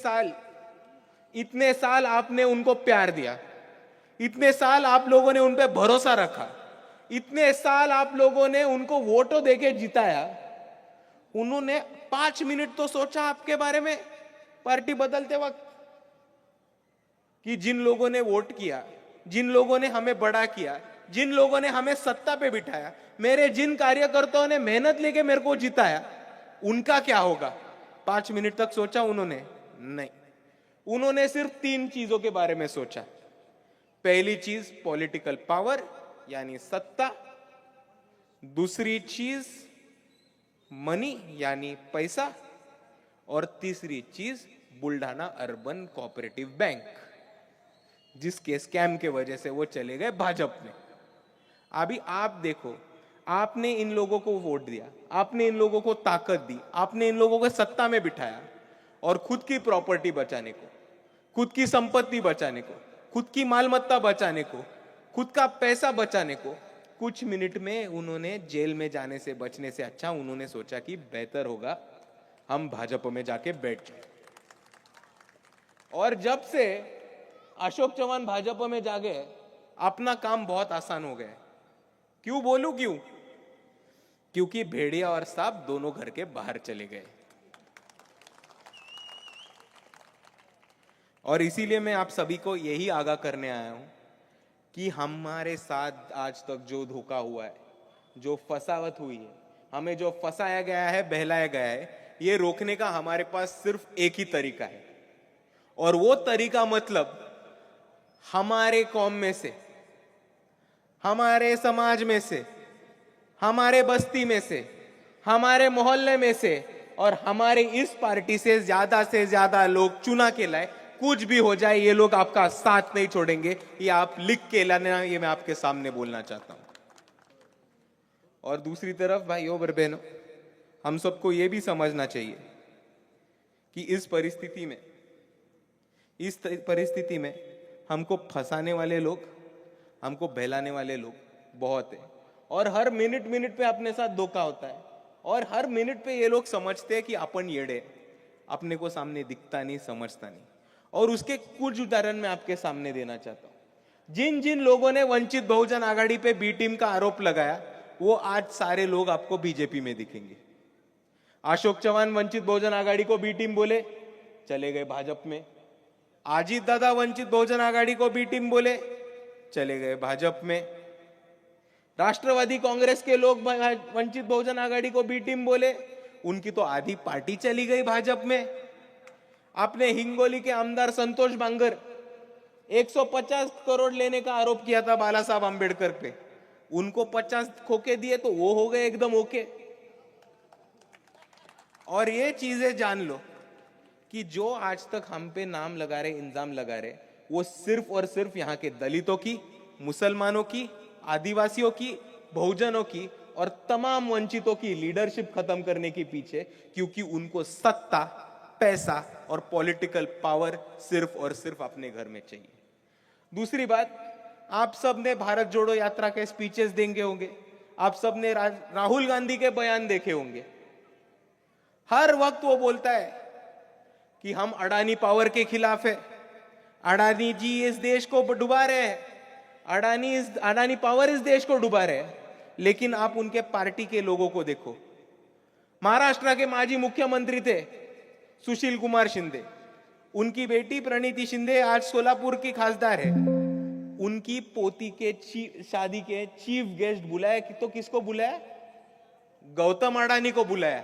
साल आपने उनको प्यार दिया, इतने साल आप लोगों ने उन पे भरोसा रखा, इतने साल आप लोगों ने उनको वोटों देके जिताया। उन्होंने 5 मिनट तो सोचा आपके बारे में पार्टी बदलते वक्त कि जिन लोगों ने वोट किया, जिन लोगों ने हमें बड़ा किया, जिन लोगों ने हमें सत्ता पे बिठाया, मेरे जिन कार्यकर्ताओं ने मेहनत लेके मेरे को जिताया, उनका क्या होगा? 5 मिनट तक सोचा उन्होंने? नहीं। उन्होंने सिर्फ 3 चीजों के बारे में सोचा। पहली चीज पॉलिटिकल पावर यानी सत्ता, दूसरी चीज मनी यानी पैसा, और तीसरी चीज बुल्ढाना अर्बन कोऑपरेटिव बैंक, जिसके स्कैम के वजह से वो चले गए भाजपा में। अभी आप देखो, आपने इन लोगों को वोट दिया, आपने इन लोगों को ताकत दी, आपने इन लोगों को सत्ता में बिठाया और खुद की प्रॉपर्टी बचाने को, खुद की संपत्ति बचाने को, खुद की मालमत्ता बचाने को, खुद का पैसा बचाने को कुछ मिनट में उन्होंने जेल में जाने से बचने से अच्छा उन्होंने सोचा कि बेहतर होगा हम भाजपा में जाके बैठ जाए। और जब से अशोक चव्हाण भाजपा में जा गए, अपना काम बहुत आसान हो गया। क्यों बोलूं क्यों? क्योंकि भेड़िया और सांप दोनों घर के बाहर चले गए। और इसीलिए मैं आप सभी को यही आगाह करने आया हूं कि हमारे साथ आज तक जो धोखा हुआ है, जो फसावट हुई है, हमें जो फंसाया गया है, बहलाया गया है, ये रोकने का हमारे पास सिर्फ एक ही तरीका है। और वो तरीका मतलब हमारे कौम में से, हमारे समाज में से, हमारे बस्ती में से, हमारे मोहल्ले में से और हमारे इस पार्टी से ज्यादा लोग चुना के लाए। कुछ भी हो जाए, ये लोग आपका साथ नहीं छोड़ेंगे। ये आप लिख के लाना, ये मैं आपके सामने बोलना चाहता हूं। और दूसरी तरफ भाइयों और बहनों, हम सबको ये भी समझना चाहिए कि इस परिस्थिति में हमको फंसाने वाले लोग, हमको बहलाने वाले लोग बहुत है। और हर मिनट पे अपने साथ धोखा होता है और हर मिनट पे ये लोग समझते हैं कि अपन येड़े, अपने को सामने दिखता नहीं, समझता नहीं। और उसके कुछ उदाहरण मैं आपके सामने देना चाहता हूं। जिन जिन लोगों ने वंचित बहुजन आघाड़ी पे बी टीम का आरोप लगाया, वो आज सारे लोग आपको बीजेपी में दिखेंगे। अशोक चव्हाण वंचित बहुजन आघाड़ी को बी टीम बोले, चले गए भाजपा में। अजीत दादा वंचित बहुजन आघाड़ी को बी टीम बोले, चले गए भाजपा में। राष्ट्रवादी कांग्रेस के लोग वंचित बहुजन आघाड़ी को बी टीम बोले, उनकी तो आधी पार्टी चली गई भाजपा में। आपने हिंगोली के आमदार संतोष बांगर 150 करोड़ लेने का आरोप किया था बाला साहब आंबेडकर पे, उनको 50 खोके दिए तो वो हो गए एकदम ओके। और ये चीजें जान लो कि जो आज तक हम पे नाम लगा रहे, इल्जाम लगा रहे, वो सिर्फ और सिर्फ यहाँ के दलितों की, मुसलमानों की, आदिवासियों की, बहुजनों की और तमाम वंचितों की लीडरशिप खत्म करने के पीछे, क्योंकि उनको सत्ता, पैसा और पॉलिटिकल पावर सिर्फ और सिर्फ अपने घर में चाहिए। दूसरी बात, आप सब ने भारत जोड़ो यात्रा के स्पीचेस देंगे होंगे, आप सब ने राहुल गांधी के बयान देखे होंगे। हर वक्त वो बोलता है कि हम अडानी पावर के खिलाफ है, अडानी जी इस देश को डुबा रहे हैं, अडानी पावर इस देश को डुबा रहे हैं। लेकिन आप उनके पार्टी के लोगों को देखो। महाराष्ट्र के माजी मुख्यमंत्री थे सुशील कुमार शिंदे, उनकी बेटी प्रणीति शिंदे आज सोलापुर की खासदार है। उनकी पोती के शादी के चीफ गेस्ट बुलाया कि तो किसको बुलाया? गौतम अडानी को बुलाया।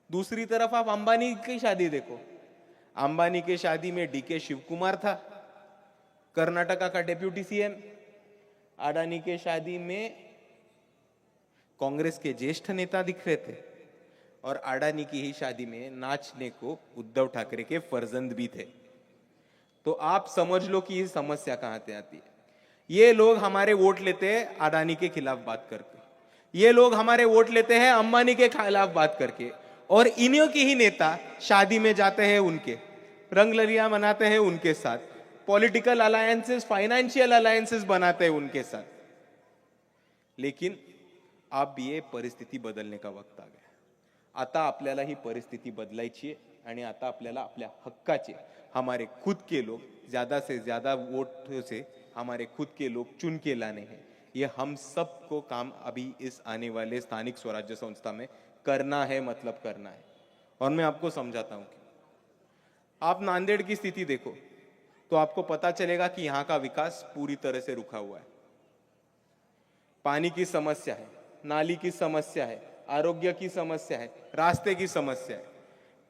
दूसरी तरफ आप अंबानी की शादी देखो। अंबानी के शादी में डीके शिव कुमार था, कर्नाटका का डेप्यूटी सीएम। अडानी के शादी में कांग्रेस के ज्येष्ठ नेता दिख रहे थे और अडानी की ही शादी में नाचने को उद्धव ठाकरे के फर्जंद भी थे। तो आप समझ लो कि ये समस्या कहां से आती है। ये लोग हमारे वोट लेते हैं अडानी के खिलाफ बात करके, ये लोग हमारे वोट लेते हैं अंबानी के खिलाफ बात करके, और इन्हीं के ही नेता शादी में जाते हैं, उनके रंगललियां मनाते हैं उनके साथ, पॉलिटिकल अलायंसेस, फाइनेंशियल अलायंसेस बनाते हैं उनके साथ। लेकिन अब ये परिस्थिती बदलने का वक्त आ गया। आता आपल्याला ही परिस्थिती बदलायची आहे आणि आता आपल्याला आपल्या हक्काचे, हमारे खुद के लोग, ज्यादा से ज्यादा वोट से हमारे खुद के लोग चुन के लाने हैं। ये हम सबको काम अभी इस आने वाले स्थानिक स्वराज्य संस्था में करना है, मतलब करना है। और मैं आपको समझाता हूं कि आप नांदेड़ की स्थिति देखो तो आपको पता चलेगा कि यहां का विकास पूरी तरह से रुका हुआ है। पानी की समस्या है, नाली की समस्या है, आरोग्य की समस्या है, रास्ते की समस्या है।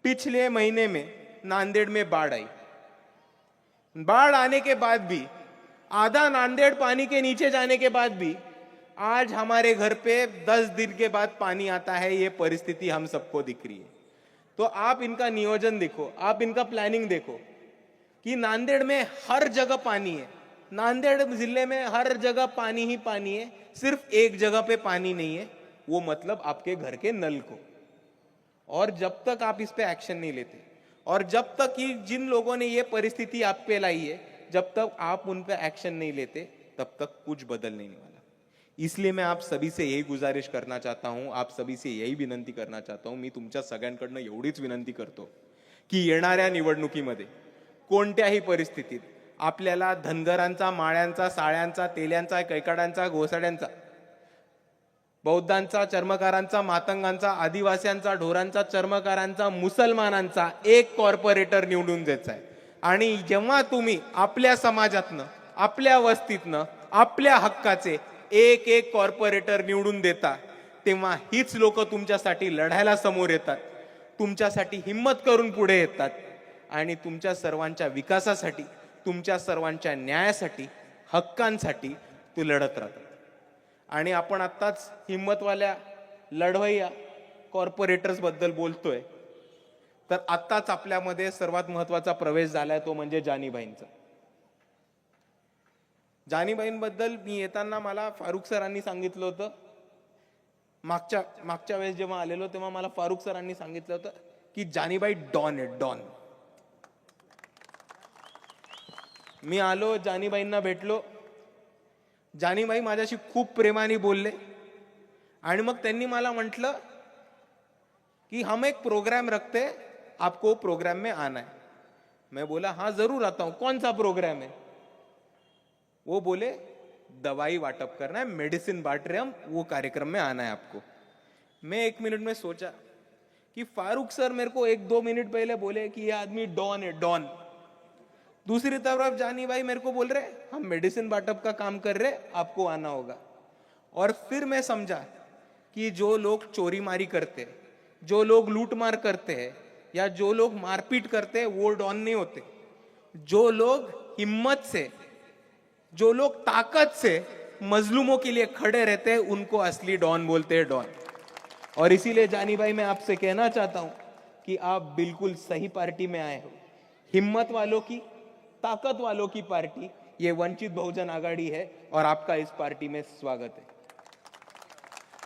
पिछले महीने में नांदेड़ में बाढ़ आई। बाढ़ आने के बाद भी, आधा नांदेड़ पानी के नीचे जाने के बाद भी आज हमारे घर पे 10 दिन के बाद पानी आता है। ये परिस्थिति हम सबको दिख रही है। तो आप इनका नियोजन देखो, आप इनका प्लानिंग देखो कि नांदेड़ में हर जगह पानी है, नांदेड़ जिले में हर जगह पानी ही पानी है, सिर्फ एक जगह पे पानी नहीं है, वो मतलब आपके घर के नल को। और जब तक आप इस पे एक्शन नहीं लेते, और जब तक कि जिन लोगों ने ये परिस्थिति आप पे लाई है, जब तक आप उन पे एक्शन नहीं लेते, तब तक कुछ बदल नहीं वाला। इसलिए मैं आप सभी से यही गुजारिश करना चाहता हूं, आप सभी से यही विनंती करना चाहता हूं, मी तुमच्या सगळ्यांकडनं एवढीच विनंती करतो की येणाऱ्या निवडणुकीमध्ये कोणत्याही परिस्थितीत आपल्याला धनगरांचा, माळ्यांचा, साळ्यांचा, तेल्यांचा, कैकाडांचा, घोसाड्यांचा, बौद्धांचा, चर्मकारांचा, मातंगांचा, आदिवासींचा, ढोरांचा, चर्मकारांचा, मुसलमानांचा एक कॉर्पोरेटर निवडून द्यायचा आहे। आणि जेव्हा तुम्ही आपल्या समाजातनं, आपल्या वस्तीतनं, आपल्या हक्काचे एक एक कॉर्पोरेटर निवडून देता, तेव्हा हीच लोक तुमच्यासाठी लढायला समोर येतात, तुमच्यासाठी हिम्मत करून पुढे येतात आणि तुमच्या सर्वांच्या विकासासाठी, तुमच्या सर्वांच्या न्यायासाठी, हक्कांसाठी ते लढत राहतात। आणि आपण आत्ताच हिम्मतवाल्या लढवय्या कॉर्पोरेटर्स बद्दल बोलतोय, तर आत्ताच आपल्यामध्ये सर्वात महत्वाचा प्रवेश झालाय तो म्हणजे जानीबाईंचा। जानीबाईंबद्दल मी येताना मला फारुख सरांनी सांगितलं होतं, मागच्या वेळेस जेव्हा आलेलो तेव्हा मला फारुख सरांनी सांगितलं होतं की जानीबाई डॉन आहे, डॉन। मी आलो, जानीबाईंना भेटलो, जानीबाई माझ्याशी खूप प्रेमाने बोलले आणि मग त्यांनी मला म्हटलं कि हम एक प्रोग्राम रखते, आपको प्रोग्राम में आना है। मैं बोला हाँ जरूर आता हूं, कौन सा प्रोग्राम है? वो बोले दवाई वाटप करना है, मेडिसिन बांट रहे हम, वो कार्यक्रम में आना है आपको। मैं 1 मिनट में सोचा कि फारूक सर मेरे को 1-2 मिनट पहले बोले कि ये आदमी डॉन है, डॉन। दूसरी तरफ जानी भाई मेरे को बोल रहे हम मेडिसिन बांटप का काम कर रहे, आपको आना होगा। और फिर मैं समझा कि जो लोग चोरी मारी करते हैं, जो लोग लूटमार करते हैं या जो लोग मारपीट करते हैं, वो डॉन नहीं होते। जो लोग हिम्मत से, जो लोग ताकत से मजलूमों के लिए खड़े रहते हैं, उनको असली डॉन बोलते हैं, डॉन। और इसीलिए जानी भाई मैं आपसे कहना चाहता हूं कि आप बिल्कुल सही पार्टी में आए हो। हिम्मत वालों की, ताकत वालों की पार्टी ये वंचित बहुजन आघाडी है और आपका इस पार्टी में स्वागत है.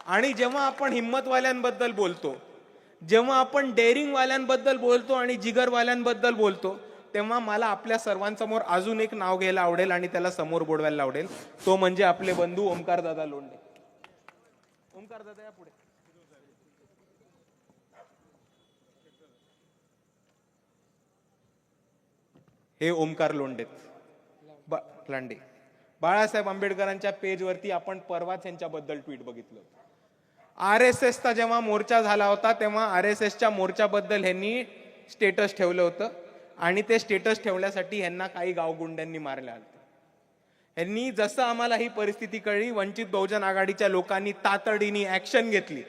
आणि जेव्हा आपण हिम्मतवाल्यांबद्दल बोलतो, जेव्हा आपण डेअरिंग वाल्यांबद्दल बोलतो आणि जिगरवाल्यांबद्दल बोलतो, तेव्हा मला आपल्या सर्वांसमोर अजून एक नाव घ्यायला आवडेल आणि त्याला समोर बोलवायला आवडेल. तो म्हणजे आपले बंधू ओमकार दादा लोंढे. ओमकार दादा या पुढे. हे ओमकार लोंढे लांडे. बाळासाहेब आंबेडकरांच्या पेजवरती आपण परवाच यांच्याबद्दल ट्विट बघितलं. RSSचा जेव्हा मोर्चा झाला होता तेव्हा RSSच्या मोर्चाबद्दल ह्यांनी स्टेटस ठेवलं होतं आणि ते स्टेटस ठेवण्यासाठी ह्यांना काही गावगुंड्यांनी मारले होते. ह्यांनी जसं आम्हाला ही परिस्थिती कळली, वंचित बहुजन आघाडीच्या लोकांनी तातडीने ऍक्शन घेतली.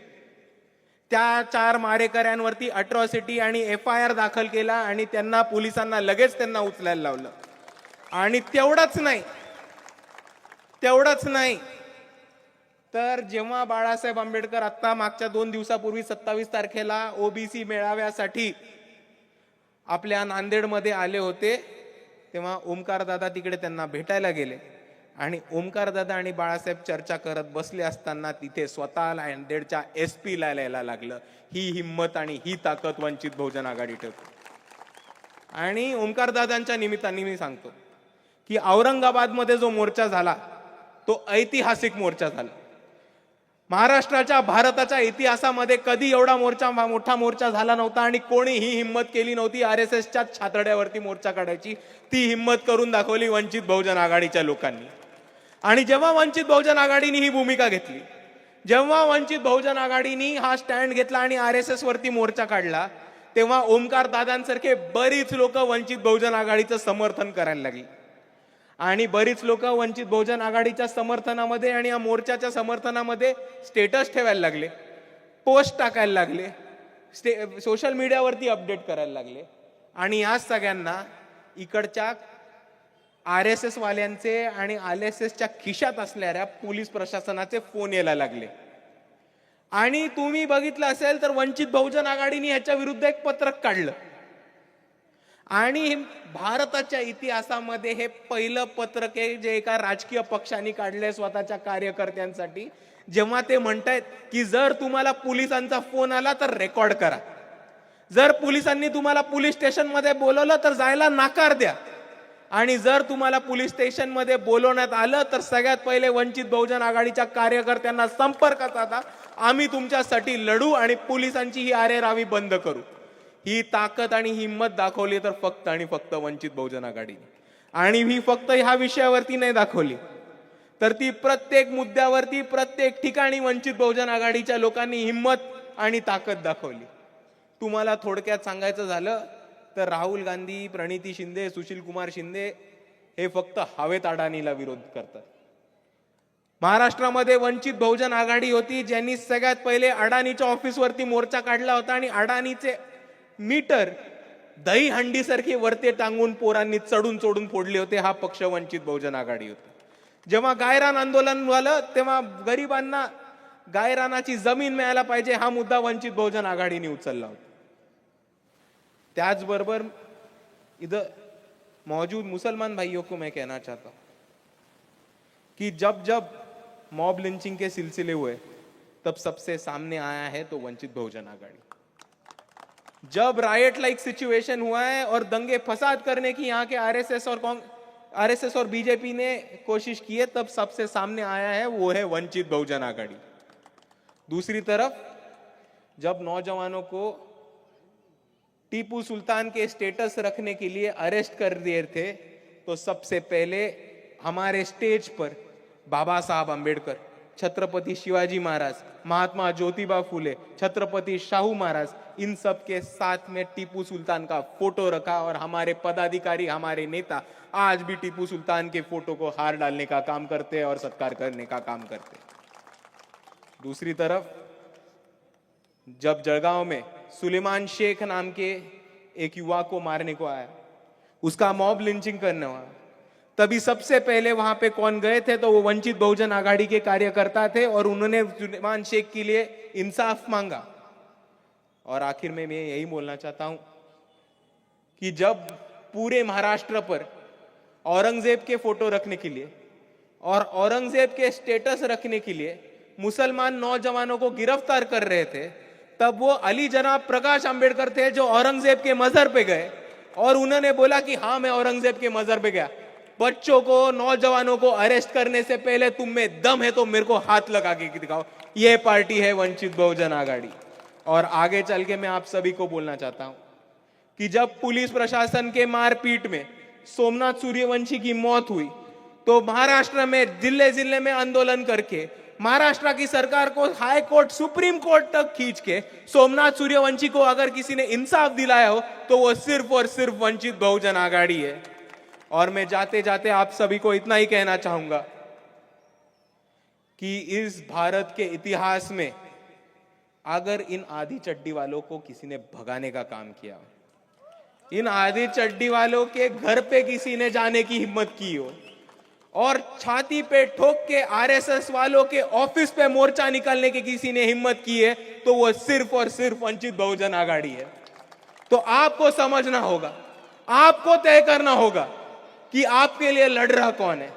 त्या 4 मारेकऱ्यांवरती अट्रॉसिटी आणि FIR दाखल केला आणि त्यांना पोलिसांना लगेच त्यांना उचलायला लावलं. आणि तेवढंच नाही तर जेव्हा बाळासाहेब आंबेडकर आता मागच्या 2 दिवसापूर्वी 27 तारखेला OBC मेळाव्यासाठी आपल्या नांदेडमध्ये आले होते, तेव्हा ओमकार दादा तिकडे त्यांना भेटायला गेले आणि ओमकार दादा आणि बाळासाहेब चर्चा करत बसले असताना तिथे स्वतः नांदेडच्या SP ला यायला लागलं. ही हिम्मत आणि ही ताकद वंचित बहुजन आघाडी ठेवते. आणि ओमकार दादांच्या निमित्ताने मी सांगतो की औरंगाबादमध्ये जो मोर्चा झाला तो ऐतिहासिक मोर्चा झाला. महाराष्ट्राच्या भारताच्या इतिहासामध्ये कधी एवढा मोठा मोर्चा झाला नव्हता आणि कोणीही हिम्मत केली नव्हती RSSच्या छातड्यावरती मोर्चा काढायची. ती हिम्मत करून दाखवली वंचित बहुजन आघाडीच्या लोकांनी. आणि जेव्हा वंचित बहुजन आघाडीने ही भूमिका घेतली, जेव्हा वंचित बहुजन आघाडीने हा स्टँड घेतला आणि RSS वरती मोर्चा काढला, तेव्हा ओमकार दादांसारखे बरीच लोक वंचित बहुजन आघाडीचं समर्थन करायला लागली. आणि बरीच लोक वंचित बहुजन आघाडीच्या समर्थनामध्ये आणि या मोर्चाच्या समर्थनामध्ये स्टेटस ठेवायला लागले, पोस्ट टाकायला लागले, सोशल मीडियावरती अपडेट करायला लागले. आणि या सगळ्यांना इकडच्या RSS वाल्यांचे आणि RSSच्या खिशात असणाऱ्या पोलीस प्रशासनाचे फोन यायला लागले. आणि तुम्ही बघितलं असेल तर वंचित बहुजन आघाडीने ह्याच्या विरुद्ध एक पत्रक काढलं आणि भारताच्या इतिहासामध्ये हे पहिलं पत्रक आहे जे एका राजकीय पक्षाने काढलंय स्वतःच्या कार्यकर्त्यांसाठी, जेव्हा ते म्हणतायत की जर तुम्हाला पोलिसांचा फोन आला तर रेकॉर्ड करा, जर पोलिसांनी तुम्हाला पोलीस स्टेशनमध्ये बोलवलं तर जायला नकार द्या, आणि जर तुम्हाला पोलीस स्टेशनमध्ये बोलवण्यात आलं तर सगळ्यात पहिले वंचित बहुजन आघाडीच्या कार्यकर्त्यांना संपर्क साधा, आम्ही तुमच्यासाठी लढू आणि पोलिसांची ही आरेरावी बंद करू. ही ताकद आणि हिम्मत दाखवली तर फक्त आणि फक्त वंचित बहुजन आघाडीने. आणि ही फक्त ह्या विषयावरती नाही दाखवली तर ती प्रत्येक मुद्द्यावरती प्रत्येक ठिकाणी वंचित बहुजन आघाडीच्या लोकांनी हिम्मत आणि ताकद दाखवली. तुम्हाला थोडक्यात सांगायचं झालं तर राहुल गांधी, प्रणिती शिंदे, सुशील कुमार शिंदे हे फक्त हवेत अडाणीला विरोध करतात. महाराष्ट्रामध्ये वंचित बहुजन आघाडी होती ज्यांनी सगळ्यात पहिले अडाणीच्या ऑफिसवरती मोर्चा काढला होता आणि अडाणीचे मीटर दही हंडी सारखे वरते टांगून पोरांनी चढून चढून फोडले होते. हा पक्ष वंचित बहुजन आघाडी होता. जेव्हा गायरान आंदोलन झालं तेव्हा गरिबांना गायरानाची जमीन मिळायला पाहिजे हा मुद्दा वंचित बहुजन आघाडीने उचलला होता. त्याचबरोबर इधर मौजूद मुसलमान भाइयों को मैं कहना चाहता हूं कि जब जब मॉब लिंचिंग के सिलसिले हुए तब सबसे सामने आया है तो वंचित बहुजन आघाड़ी. जब राइट लाइक सिचुएशन हुआ है और दंगे फसाद करने की यहाँ के आरएसएस और बीजेपी ने कोशिश की है तब सबसे सामने आया है वो है वंचित बहुजन आघाड़ी. दूसरी तरफ जब नौजवानों को टीपू सुल्तान के स्टेटस रखने के लिए अरेस्ट कर दिए थे तो सबसे पहले हमारे स्टेज पर बाबा साहब अंबेडकर, छत्रपति शिवाजी महाराज, महात्मा ज्योतिबा फूले, छत्रपति शाहू महाराज, इन सब के साथ में टीपू सुल्तान का फोटो रखा और हमारे पदाधिकारी, हमारे नेता आज भी टीपू सुल्तान के फोटो को हार डालने का काम करते हैं और सत्कार करने का काम करते हैं. दूसरी तरफ जब जळगांव में सुलेमान शेख नाम के एक युवा को मारने को आया, उसका मॉब लिंचिंग करने हुआ, तभी सबसे पहले वहां पे कौन गए थे तो वो वंचित बहुजन आघाड़ी के कार्यकर्ता थे और उन्होंने सुलेमान शेख के लिए इंसाफ मांगा. और आखिर में मैं यही बोलना चाहता हूं कि जब पूरे महाराष्ट्र पर औरंगजेब के फोटो रखने के लिए और औरंगजेब के स्टेटस रखने के लिए मुसलमान नौजवानों को गिरफ्तार कर रहे थे, तब वो अली जनाब प्रकाश अंबेडकर थे जो औरंगजेब के मजहर पे गए और उन्होंने बोला कि हाँ मैं औरंगजेब के मजहर पे गया। बच्चों को, नौजवानों को अरेस्ट करने से पहले तुम में दम है तो मेरे को हाथ लगा के दिखाओ। ये पार्टी है वंचित बहुजन आघाड़ी। और आगे चल के मैं आप सभी को बोलना चाहता हूं कि जब पुलिस प्रशासन के मारपीट में सोमनाथ सूर्यवंशी की मौत हुई तो महाराष्ट्र में जिले जिले में आंदोलन करके महाराष्ट्र की सरकार को हाई कोर्ट, सुप्रीम कोर्ट तक खींच के सोमनाथ सूर्यवंशी को अगर किसी ने इंसाफ दिलाया हो तो वो सिर्फ और सिर्फ वंचित बहुजन आघाड़ी है। और मैं जाते जाते आप सभी को इतना ही कहना चाहूंगा कि इस भारत के इतिहास में अगर इन आधी चड्डी वालों को किसी ने भगाने का काम किया, इन आधी चड्डी वालों के घर पे किसी ने जाने की हिम्मत की हो और छाती पे ठोक के आरएसएस वालों के ऑफिस पे मोर्चा निकालने की किसी ने हिम्मत की है तो वो सिर्फ और सिर्फ वंचित बहुजन आघाड़ी है। तो आपको समझना होगा, आपको तय करना होगा कि आपके लिए लड़ रहा कौन है,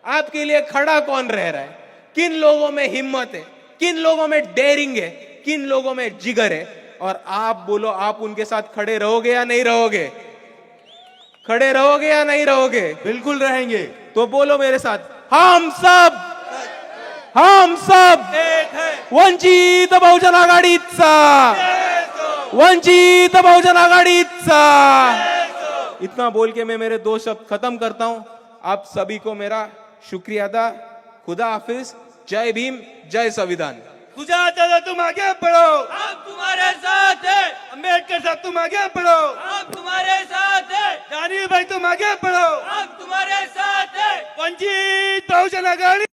आपके लिए खड़ा कौन रह रहा है, किन लोगों में हिम्मत है, किन लोगों में डेयरिंग है, किन लोगों में जिगर है। और आप बोलो, आप उनके साथ खड़े रहोगे या नहीं रहोगे? खड़े रहोगे या नहीं रहोगे? बिल्कुल रहेंगे। तो बोलो मेरे साथ, हम सब वंचित बहुजन आघाडीचा, वंचित बहुजन आघाडीचा। इतना बोल के मैं मेरे 2 शब्द खत्म करता हूं। आप सभी को मेरा शुक्रिया अदा। खुदा हाफिज। जय भीम, जय संविधान। सुजात दादा तुम आगे बढ़ो, हम तुम्हारे साथ हैं। अम्बेडकर साहब तुम आगे बढ़ो, हम तुम्हारे साथ हैं। जानी भाई तुम आगे बढ़ो, हम तुम्हारे साथ हैं। वंचित बहुजन आघाड़ी।